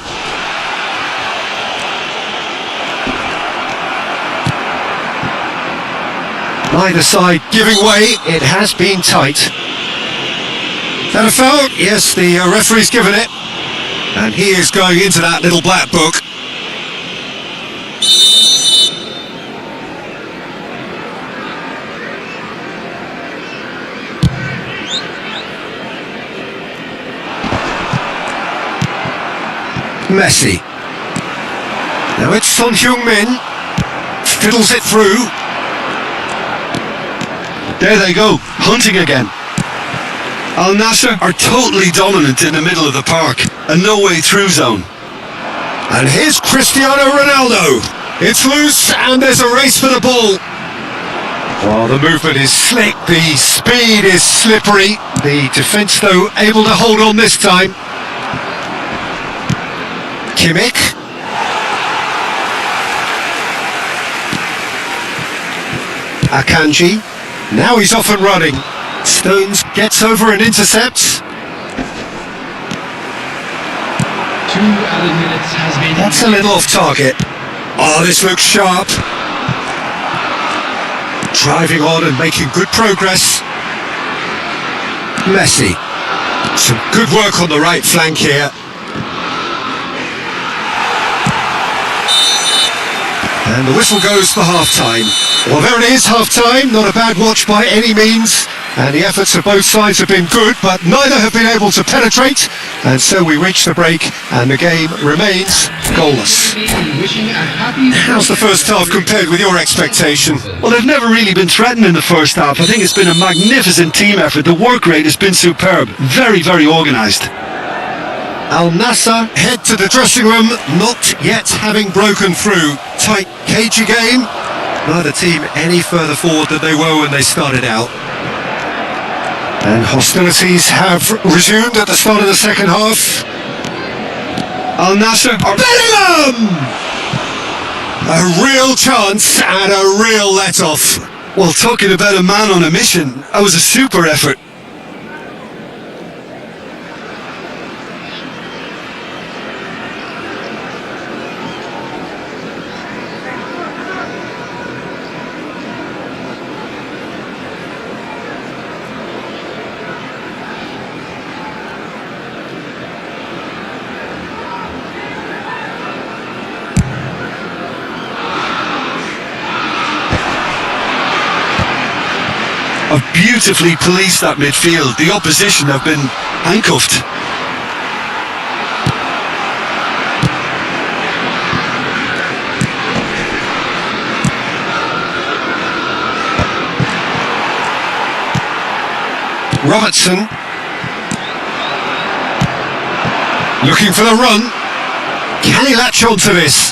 Neither side giving way. It has been tight. Is that a foul? Yes, the referee's given it. And he is going into that little black book. Messi. Now it's Son Heung-min. Fiddles it through. There they go, hunting again. Al Nassr are totally dominant in the middle of the park, a no-way through zone. And here's Cristiano Ronaldo. It's loose and there's a race for the ball. Well, the movement is slick, the speed is slippery. The defence, though, able to hold on this time. Kimmich. Akanji. Now he's off and running. Stones gets over and intercepts. 2 added minutes has been... That's a little off target. Oh, this looks sharp. Driving on and making good progress. Messi. Some good work on the right flank here. And the whistle goes for half-time. Well, there it is, half-time. Not a bad watch by any means. And the efforts of both sides have been good, but neither have been able to penetrate. And so we reach the break, and the game remains goalless. How's the first half compared with your expectation? Well, they've never really been threatened in the first half. I think it's been a magnificent team effort. The work rate has been superb. Very, very organised. Al Nassr head to the dressing room, not yet having broken through. Tight, cagey game. Neither team any further forward than they were when they started out. And hostilities have resumed at the start of the second half. Al Nassr are... Bellingham! A real chance and a real let-off. Well, talking about a man on a mission, that was a super effort. Have beautifully policed that midfield. The opposition have been handcuffed. Robertson. Looking for the run. Can he latch onto this?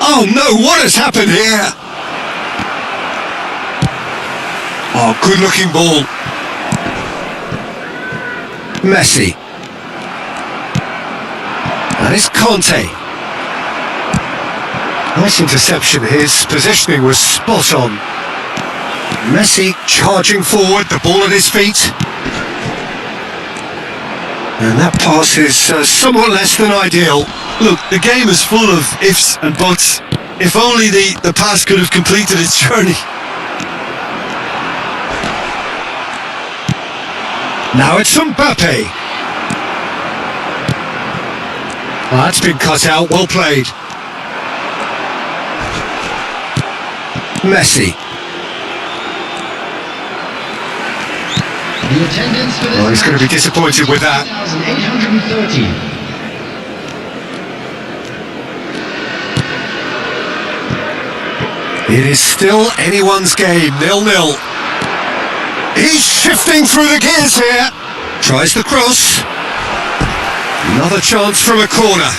Oh no, what has happened here? Oh, good-looking ball. Messi. And it's Conte. Nice interception. His positioning was spot on. Messi charging forward, the ball at his feet. And that pass is somewhat less than ideal. Look, the game is full of ifs and buts. If only the pass could have completed its journey. Now it's Mbappe. Well, that's been cut out, well played. Messi. The attendance for this Oh, he's going to be match disappointed with that. 2,830. It is still anyone's game, 0-0. He's shifting through the gears here. Tries the cross. Another chance from a corner.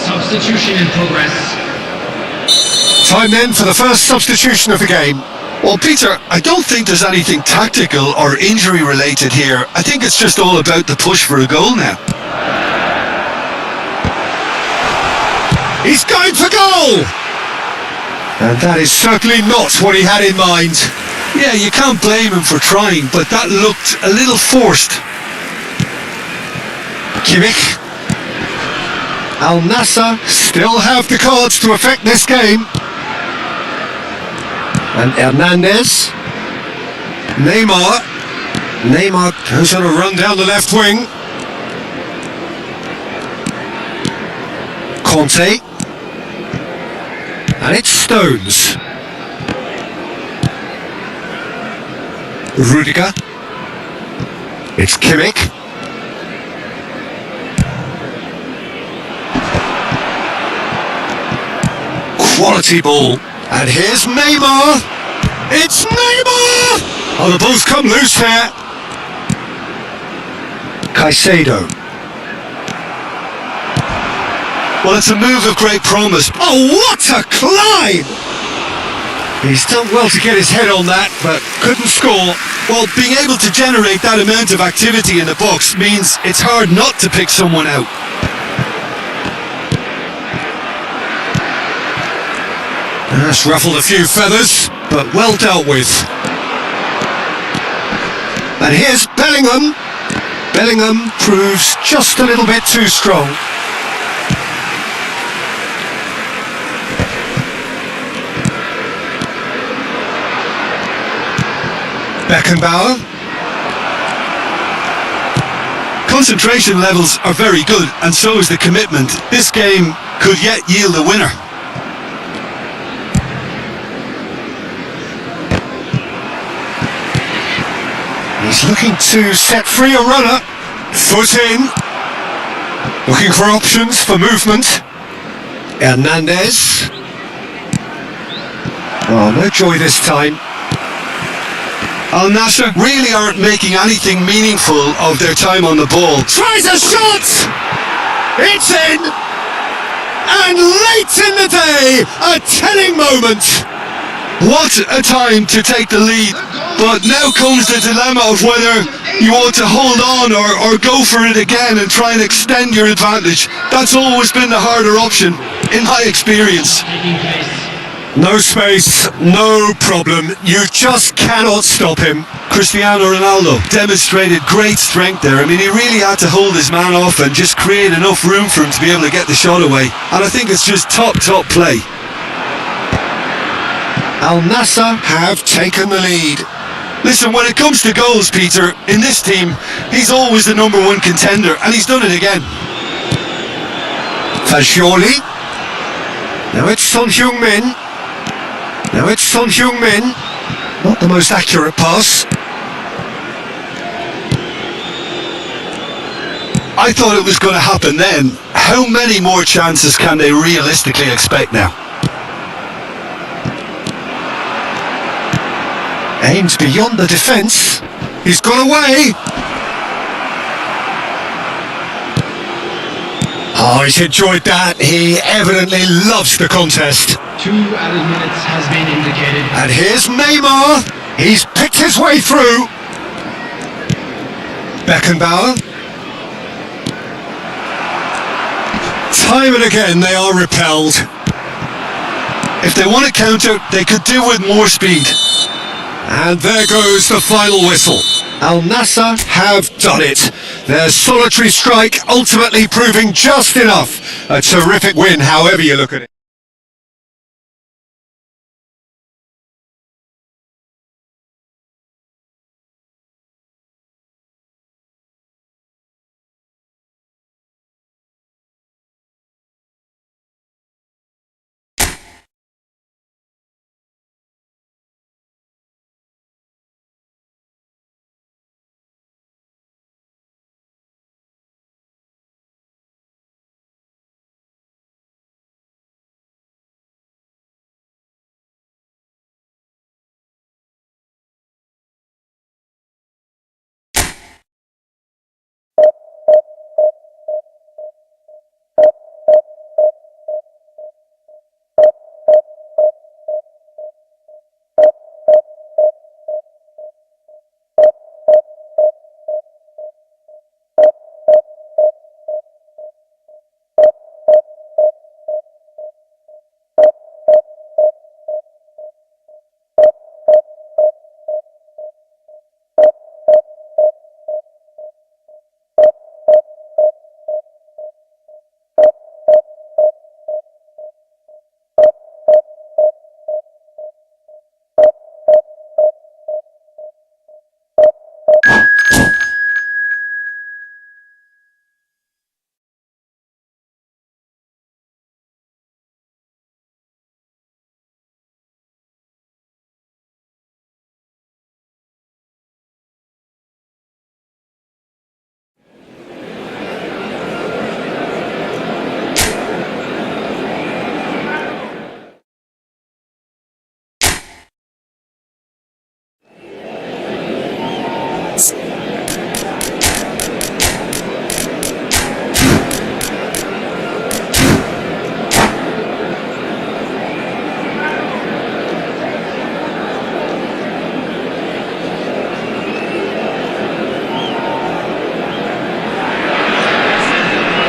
Substitution in progress. Time then for the first substitution of the game. Well, Peter, I don't think there's anything tactical or injury related here. I think it's just all about the push for a goal now. He's going for goal! And that is certainly not what he had in mind. Yeah, you can't blame him for trying, but that looked a little forced. Kimmich. Al Nassr still have the cards to affect this game. And Hernandez. Neymar. Neymar goes on a run down the left wing. Conte. And it's Stones. Rudiger. It's Kimmich. Quality ball. And here's Neymar. It's Neymar! Oh, the ball's come loose here. Caicedo. Well, it's a move of great promise. Oh, what a climb! He's done well to get his head on that, but couldn't score. Well, being able to generate that amount of activity in the box means it's hard not to pick someone out. That's ruffled a few feathers, but well dealt with. And here's Bellingham. Bellingham proves just a little bit too strong. Beckenbauer. Concentration levels are very good, and so is the commitment. This game could yet yield a winner. He's looking to set free a runner. Foot in. Looking for options for movement. Hernandez. Oh, no joy this time. Al Nassr really aren't making anything meaningful of their time on the ball. Tries a shot! It's in! And late in the day, a telling moment. What a time to take the lead. But now comes the dilemma of whether you ought to hold on or go for it again and try and extend your advantage. That's always been the harder option, in my experience. No space, no problem. You just cannot stop him. Cristiano Ronaldo demonstrated great strength there. I mean, he really had to hold his man off and just create enough room for him to be able to get the shot away. And I think it's just top play. Al Nassr have taken the lead. Listen, when it comes to goals, Peter, in this team, he's always the number one contender, and he's done it again. Fagioli. Now it's Son Heung-min. Now it's Son Heung-min. Not the most accurate pass. I thought it was going to happen then. How many more chances can they realistically expect now? Aims beyond the defence. He's gone away. Oh, he's enjoyed that. He evidently loves the contest. 2 added minutes has been indicated. And here's Neymar. He's picked his way through. Beckenbauer. Time and again they are repelled. If they want to counter, they could do with more speed. And there goes the final whistle. Al Nassr have done it. Their solitary strike ultimately proving just enough. A terrific win, however you look at it.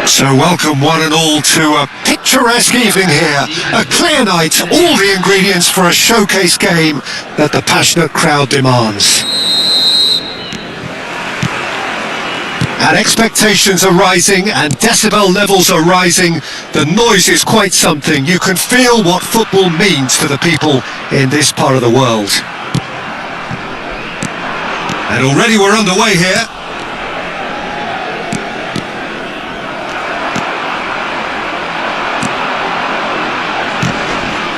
So welcome one and all to a picturesque evening here. A clear night, all the ingredients for a showcase game that the passionate crowd demands. And expectations are rising and decibel levels are rising. The noise is quite something. You can feel what football means to the people in this part of the world. And already we're underway here.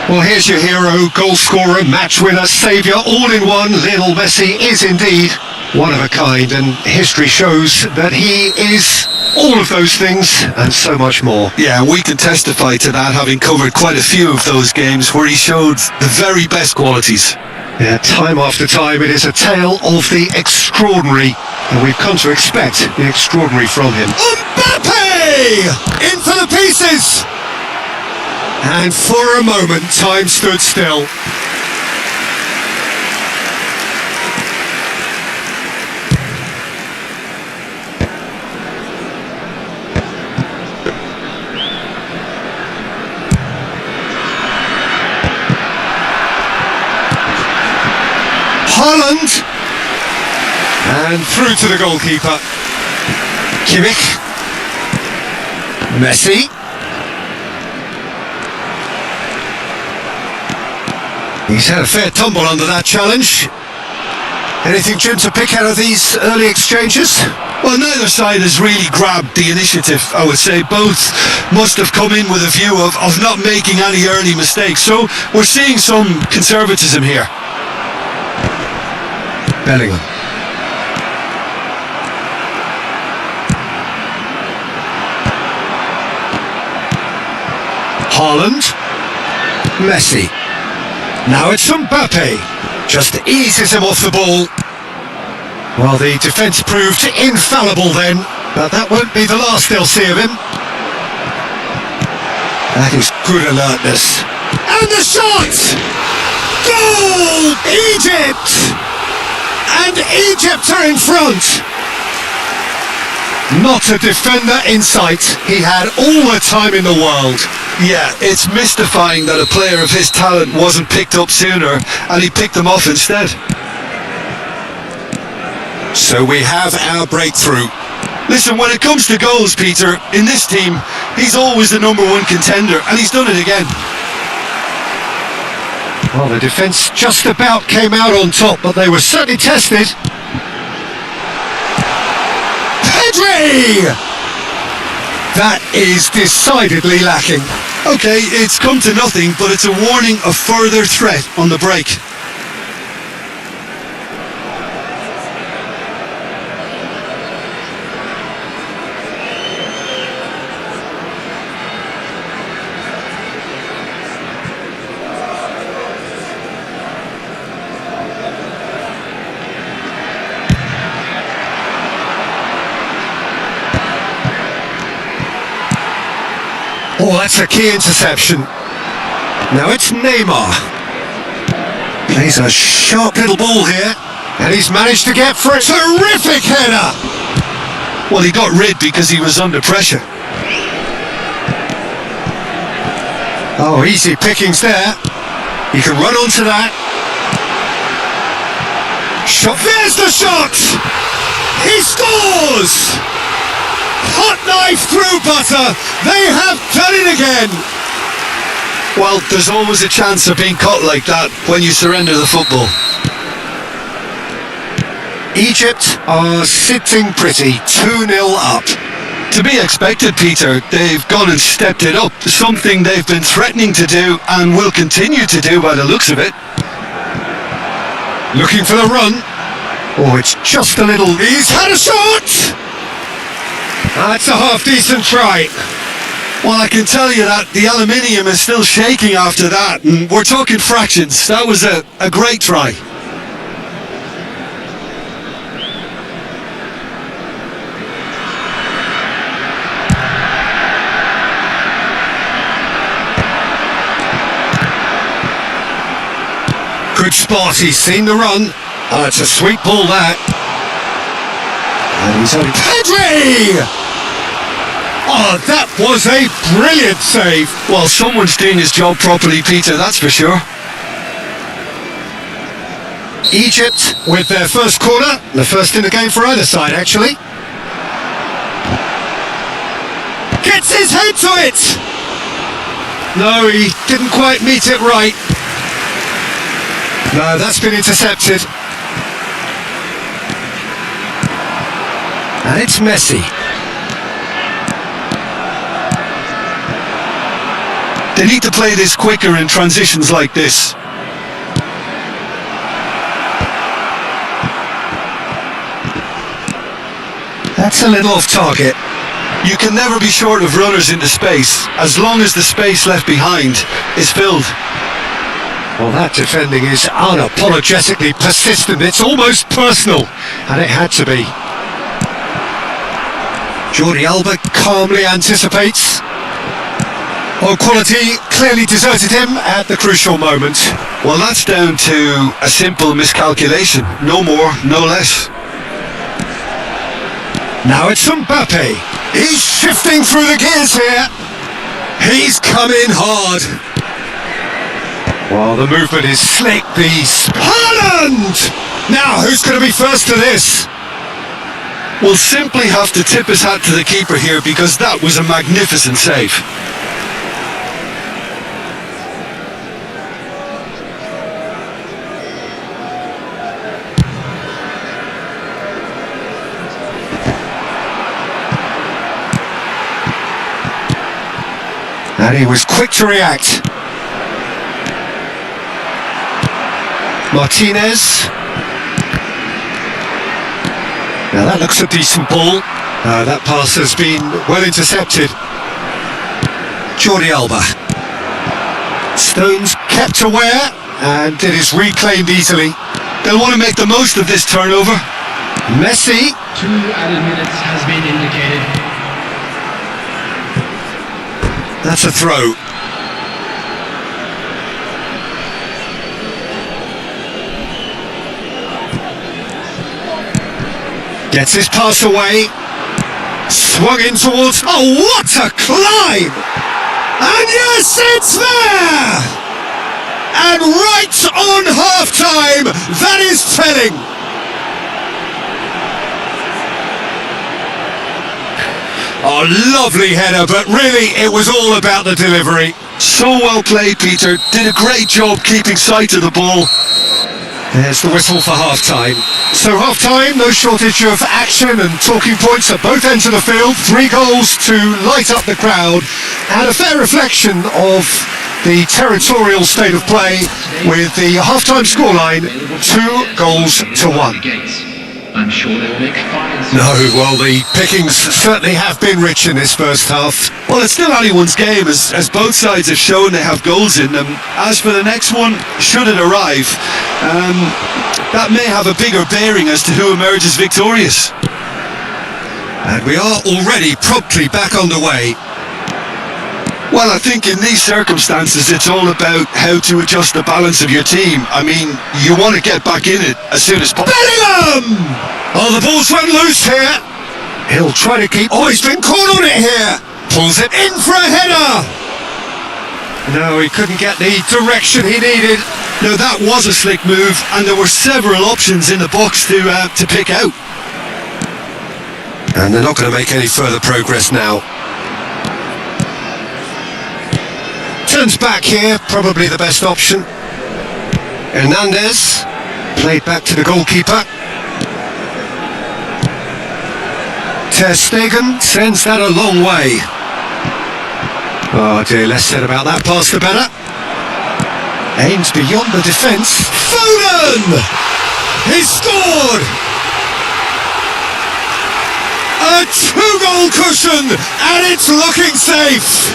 Well, here's your hero, goal scorer, match winner, saviour, all in one. Lionel Messi is indeed one of a kind, and history shows that he is all of those things and so much more. Yeah, we can testify to that, having covered quite a few of those games where he showed the very best qualities. Yeah, time after time it is a tale of the extraordinary, and we've come to expect the extraordinary from him. Mbappe! In for the pieces! And for a moment, time stood still. Haaland! And through to the goalkeeper. Kimmich. Messi. He's had a fair tumble under that challenge. Anything, Jim, to pick out of these early exchanges? Well, neither side has really grabbed the initiative, I would say. Both must have come in with a view of not making any early mistakes. So we're seeing some conservatism here. Bellingham. Haaland. Messi. Now it's Mbappe. Just eases him off the ball. Well, the defence proved infallible then, but that won't be the last they'll see of him. That is good alertness. And the shot! Goal! Egypt! And Egypt are in front. Not a defender in sight. He had all the time in the world. Yeah, it's mystifying that a player of his talent wasn't picked up sooner, and he picked them off instead. So we have our breakthrough. Listen, when it comes to goals, Peter, in this team, he's always the number one contender, and he's done it again. Well, the defence just about came out on top, but they were certainly tested. Pedri! That is decidedly lacking. Okay, it's come to nothing, but it's a warning of further threat on the break. Oh, that's a key interception. Now it's Neymar. Plays a sharp little ball here, and he's managed to get for a terrific header. Well, he got rid because he was under pressure. Oh, easy pickings there. He can run onto that. Shot. There's the shot! He scores! Hot knife through butter. They have done it again. Well, there's always a chance of being caught like that when you surrender the football. Egypt are sitting pretty, 2-0 up. To be expected, Peter. They've gone and stepped it up. Something they've been threatening to do and will continue to do by the looks of it. Looking for the run. Oh, it's just a little... He's had a shot! That's a half-decent try. Well, I can tell you that the aluminium is still shaking after that, and we're talking fractions. That was a great try. Good spot, he's seen the run. Oh, it's a sweet ball, that. And he's only... Pedri! Oh, that was a brilliant save. Well, someone's doing his job properly, Peter, that's for sure. Egypt with their first corner, the first in the game for either side, actually. Gets his head to it! No, he didn't quite meet it right. No, that's been intercepted. And it's Messi. They need to play this quicker in transitions like this. That's a little off target. You can never be short of runners into space, as long as the space left behind is filled. Well, that defending is unapologetically persistent. It's almost personal, and it had to be. Jordi Alba calmly anticipates. Oh, quality clearly deserted him at the crucial moment. Well, that's down to a simple miscalculation. No more, no less. Now it's Mbappe. He's shifting through the gears here. He's come in hard. Well, the movement is slick. Haaland! Now, who's going to be first to this? We'll simply have to tip his hat to the keeper here, because that was a magnificent save. And he was quick to react. Martinez. Now that looks a decent ball. That pass has been well intercepted. Jordi Alba. Stones kept aware, and it is reclaimed easily. They'll want to make the most of this turnover. Messi. 2 added minutes has been indicated. That's a throw. Gets his pass away. Swung in towards... Oh, what a climb! And yes, it's there! And right on half-time, that is telling. Oh, lovely header, but really it was all about the delivery. So well played, Peter. Did a great job keeping sight of the ball. There's the whistle for half-time. So half-time, no shortage of action and talking points at both ends of the field. 3 goals to light up the crowd, and a fair reflection of the territorial state of play, with the half-time scoreline 2-1. I'm sure they'll make fine. No, well, the pickings certainly have been rich in this first half. Well, it's still anyone's game, as both sides have shown they have goals in them. As for the next one, should it arrive, that may have a bigger bearing as to who emerges victorious. And we are already promptly back on the way. Well, I think in these circumstances it's all about how to adjust the balance of your team. I mean, you want to get back in it as soon as possible. Bellingham! Oh, the ball's run loose here. He'll try to keep... Oh, he's been caught on it here. Pulls it in for a header. No, he couldn't get the direction he needed. No, that was a slick move, and there were several options in the box to pick out. And they're not going to make any further progress now. Turns back here, probably the best option. Hernandez, played back to the goalkeeper. Ter Stegen sends that a long way. Oh dear, less said about that pass the better. Aims beyond the defence. Foden! He's scored! A 2-goal cushion, and it's looking safe!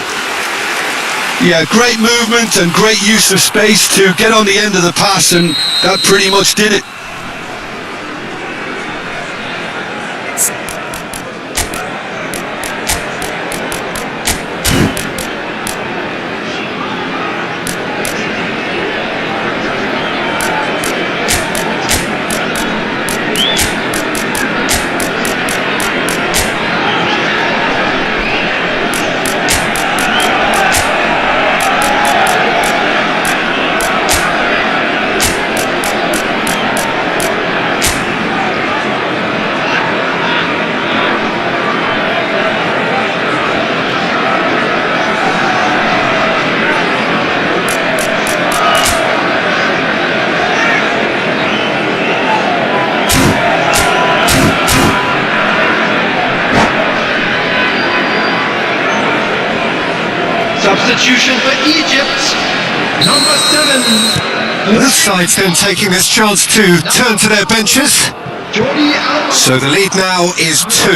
Yeah, great movement and great use of space to get on the end of the pass, and that pretty much did it. Substitution for Egypt, number 7. Both sides then taking this chance to turn to their benches. So the lead now is 2.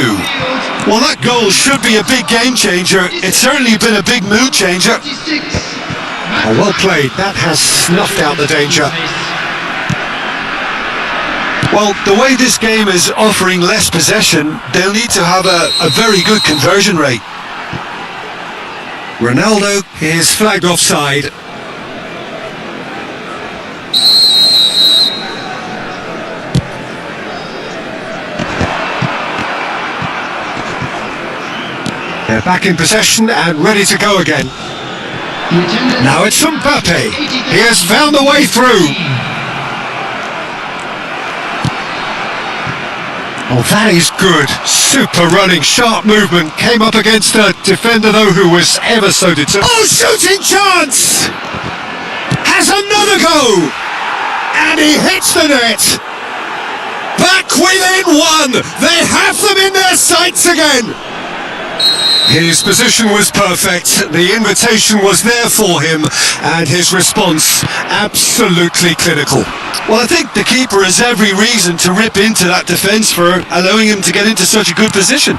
Well, that goal should be a big game changer. It's certainly been a big mood changer. Oh, well played. That has snuffed out the danger. Well, the way this game is offering less possession, they'll need to have a very good conversion rate. Ronaldo is flagged offside. They're back in possession and ready to go again. Now it's Mbappe. He has found the way through. Oh, that is good. Super running, sharp movement. Came up against a defender, though, who was ever so determined. Oh, shooting chance! Has another go! And he hits the net! Back within 1! They have them in their sights again! His position was perfect, the invitation was there for him, and his response absolutely clinical. Well, I think the keeper has every reason to rip into that defence for allowing him to get into such a good position.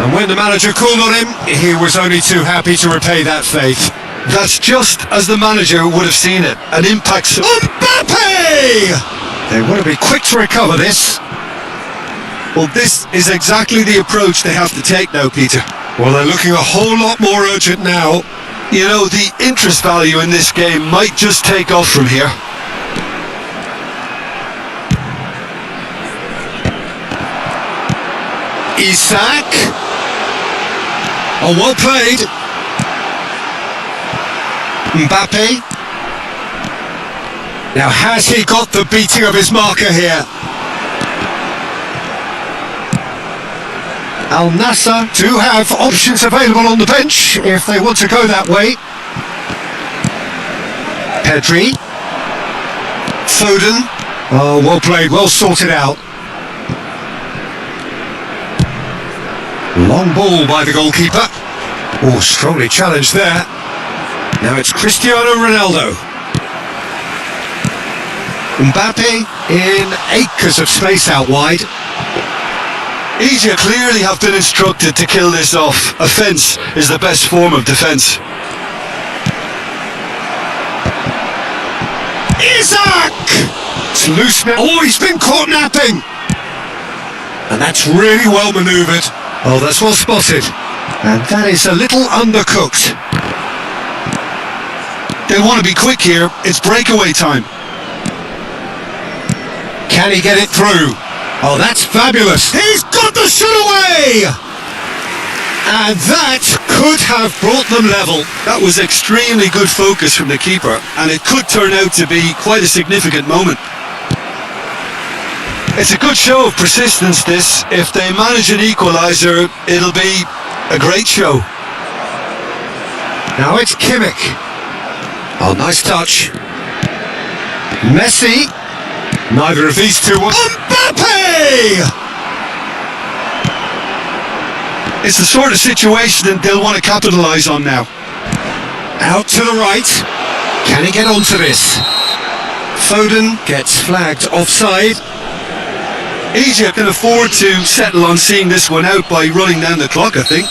And when the manager called on him, he was only too happy to repay that faith. That's just as the manager would have seen it. An impact... Mbappe! They want to be quick to recover this. Well, this is exactly the approach they have to take now, Peter. Well, they're looking a whole lot more urgent now. You know, the interest value in this game might just take off from here. Isaac. Oh, well played. Mbappe. Now, has he got the beating of his marker here? Al Nassr do have options available on the bench if they want to go that way. Pedri. Foden. Oh, well played, well sorted out. Long ball by the goalkeeper. Oh, strongly challenged there. Now it's Cristiano Ronaldo. Mbappe in acres of space out wide. Egypt clearly have been instructed to kill this off. Offence is the best form of defence. Isaac! It's loose now. Oh, he's been caught napping. And that's really well manoeuvred. Oh, that's well spotted. And that is a little undercooked. They'll want to be quick here. It's breakaway time. Can he get it through? Oh, that's fabulous. He's got the shot away! And that could have brought them level. That was extremely good focus from the keeper, and it could turn out to be quite a significant moment. It's a good show of persistence, this. If they manage an equaliser, it'll be a great show. Now it's Kimmich. Oh, nice touch. Messi. Neither of these two. Mbappe! It's the sort of situation that they'll want to capitalise on now. Out to the right. Can he get onto this? Foden gets flagged offside. Egypt can afford to settle on seeing this one out by running down the clock, I think.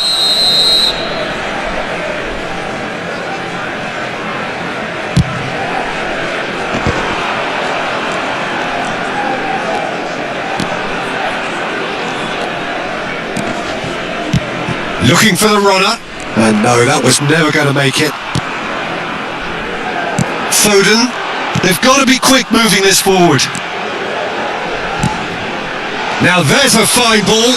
Looking for the runner. And no, that was never going to make it. Foden. They've got to be quick moving this forward. Now there's a fine ball.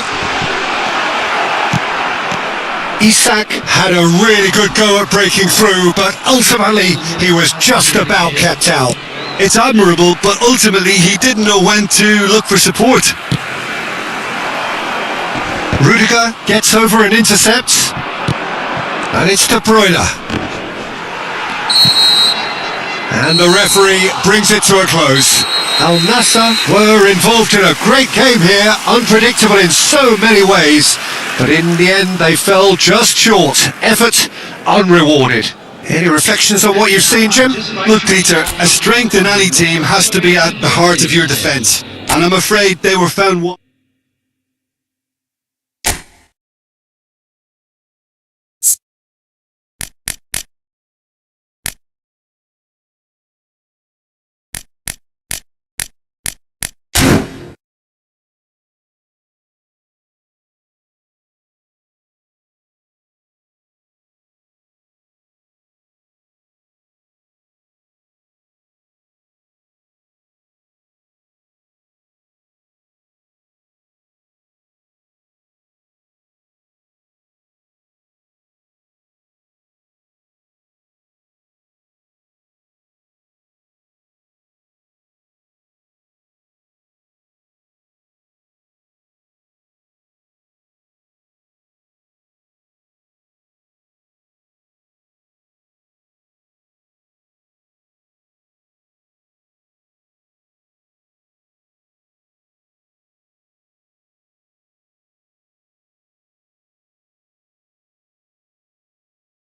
Isak had a really good go at breaking through, but ultimately he was just about kept out. It's admirable, but ultimately he didn't know when to look for support. Rudiger gets over and intercepts. And it's De Bruyne. And the referee brings it to a close. Al Nassr were involved in a great game here, unpredictable in so many ways, but in the end they fell just short. Effort unrewarded. Any reflections on what you've seen, Jim? Look, Peter, a strength in any team has to be at the heart of your defence, and I'm afraid they were found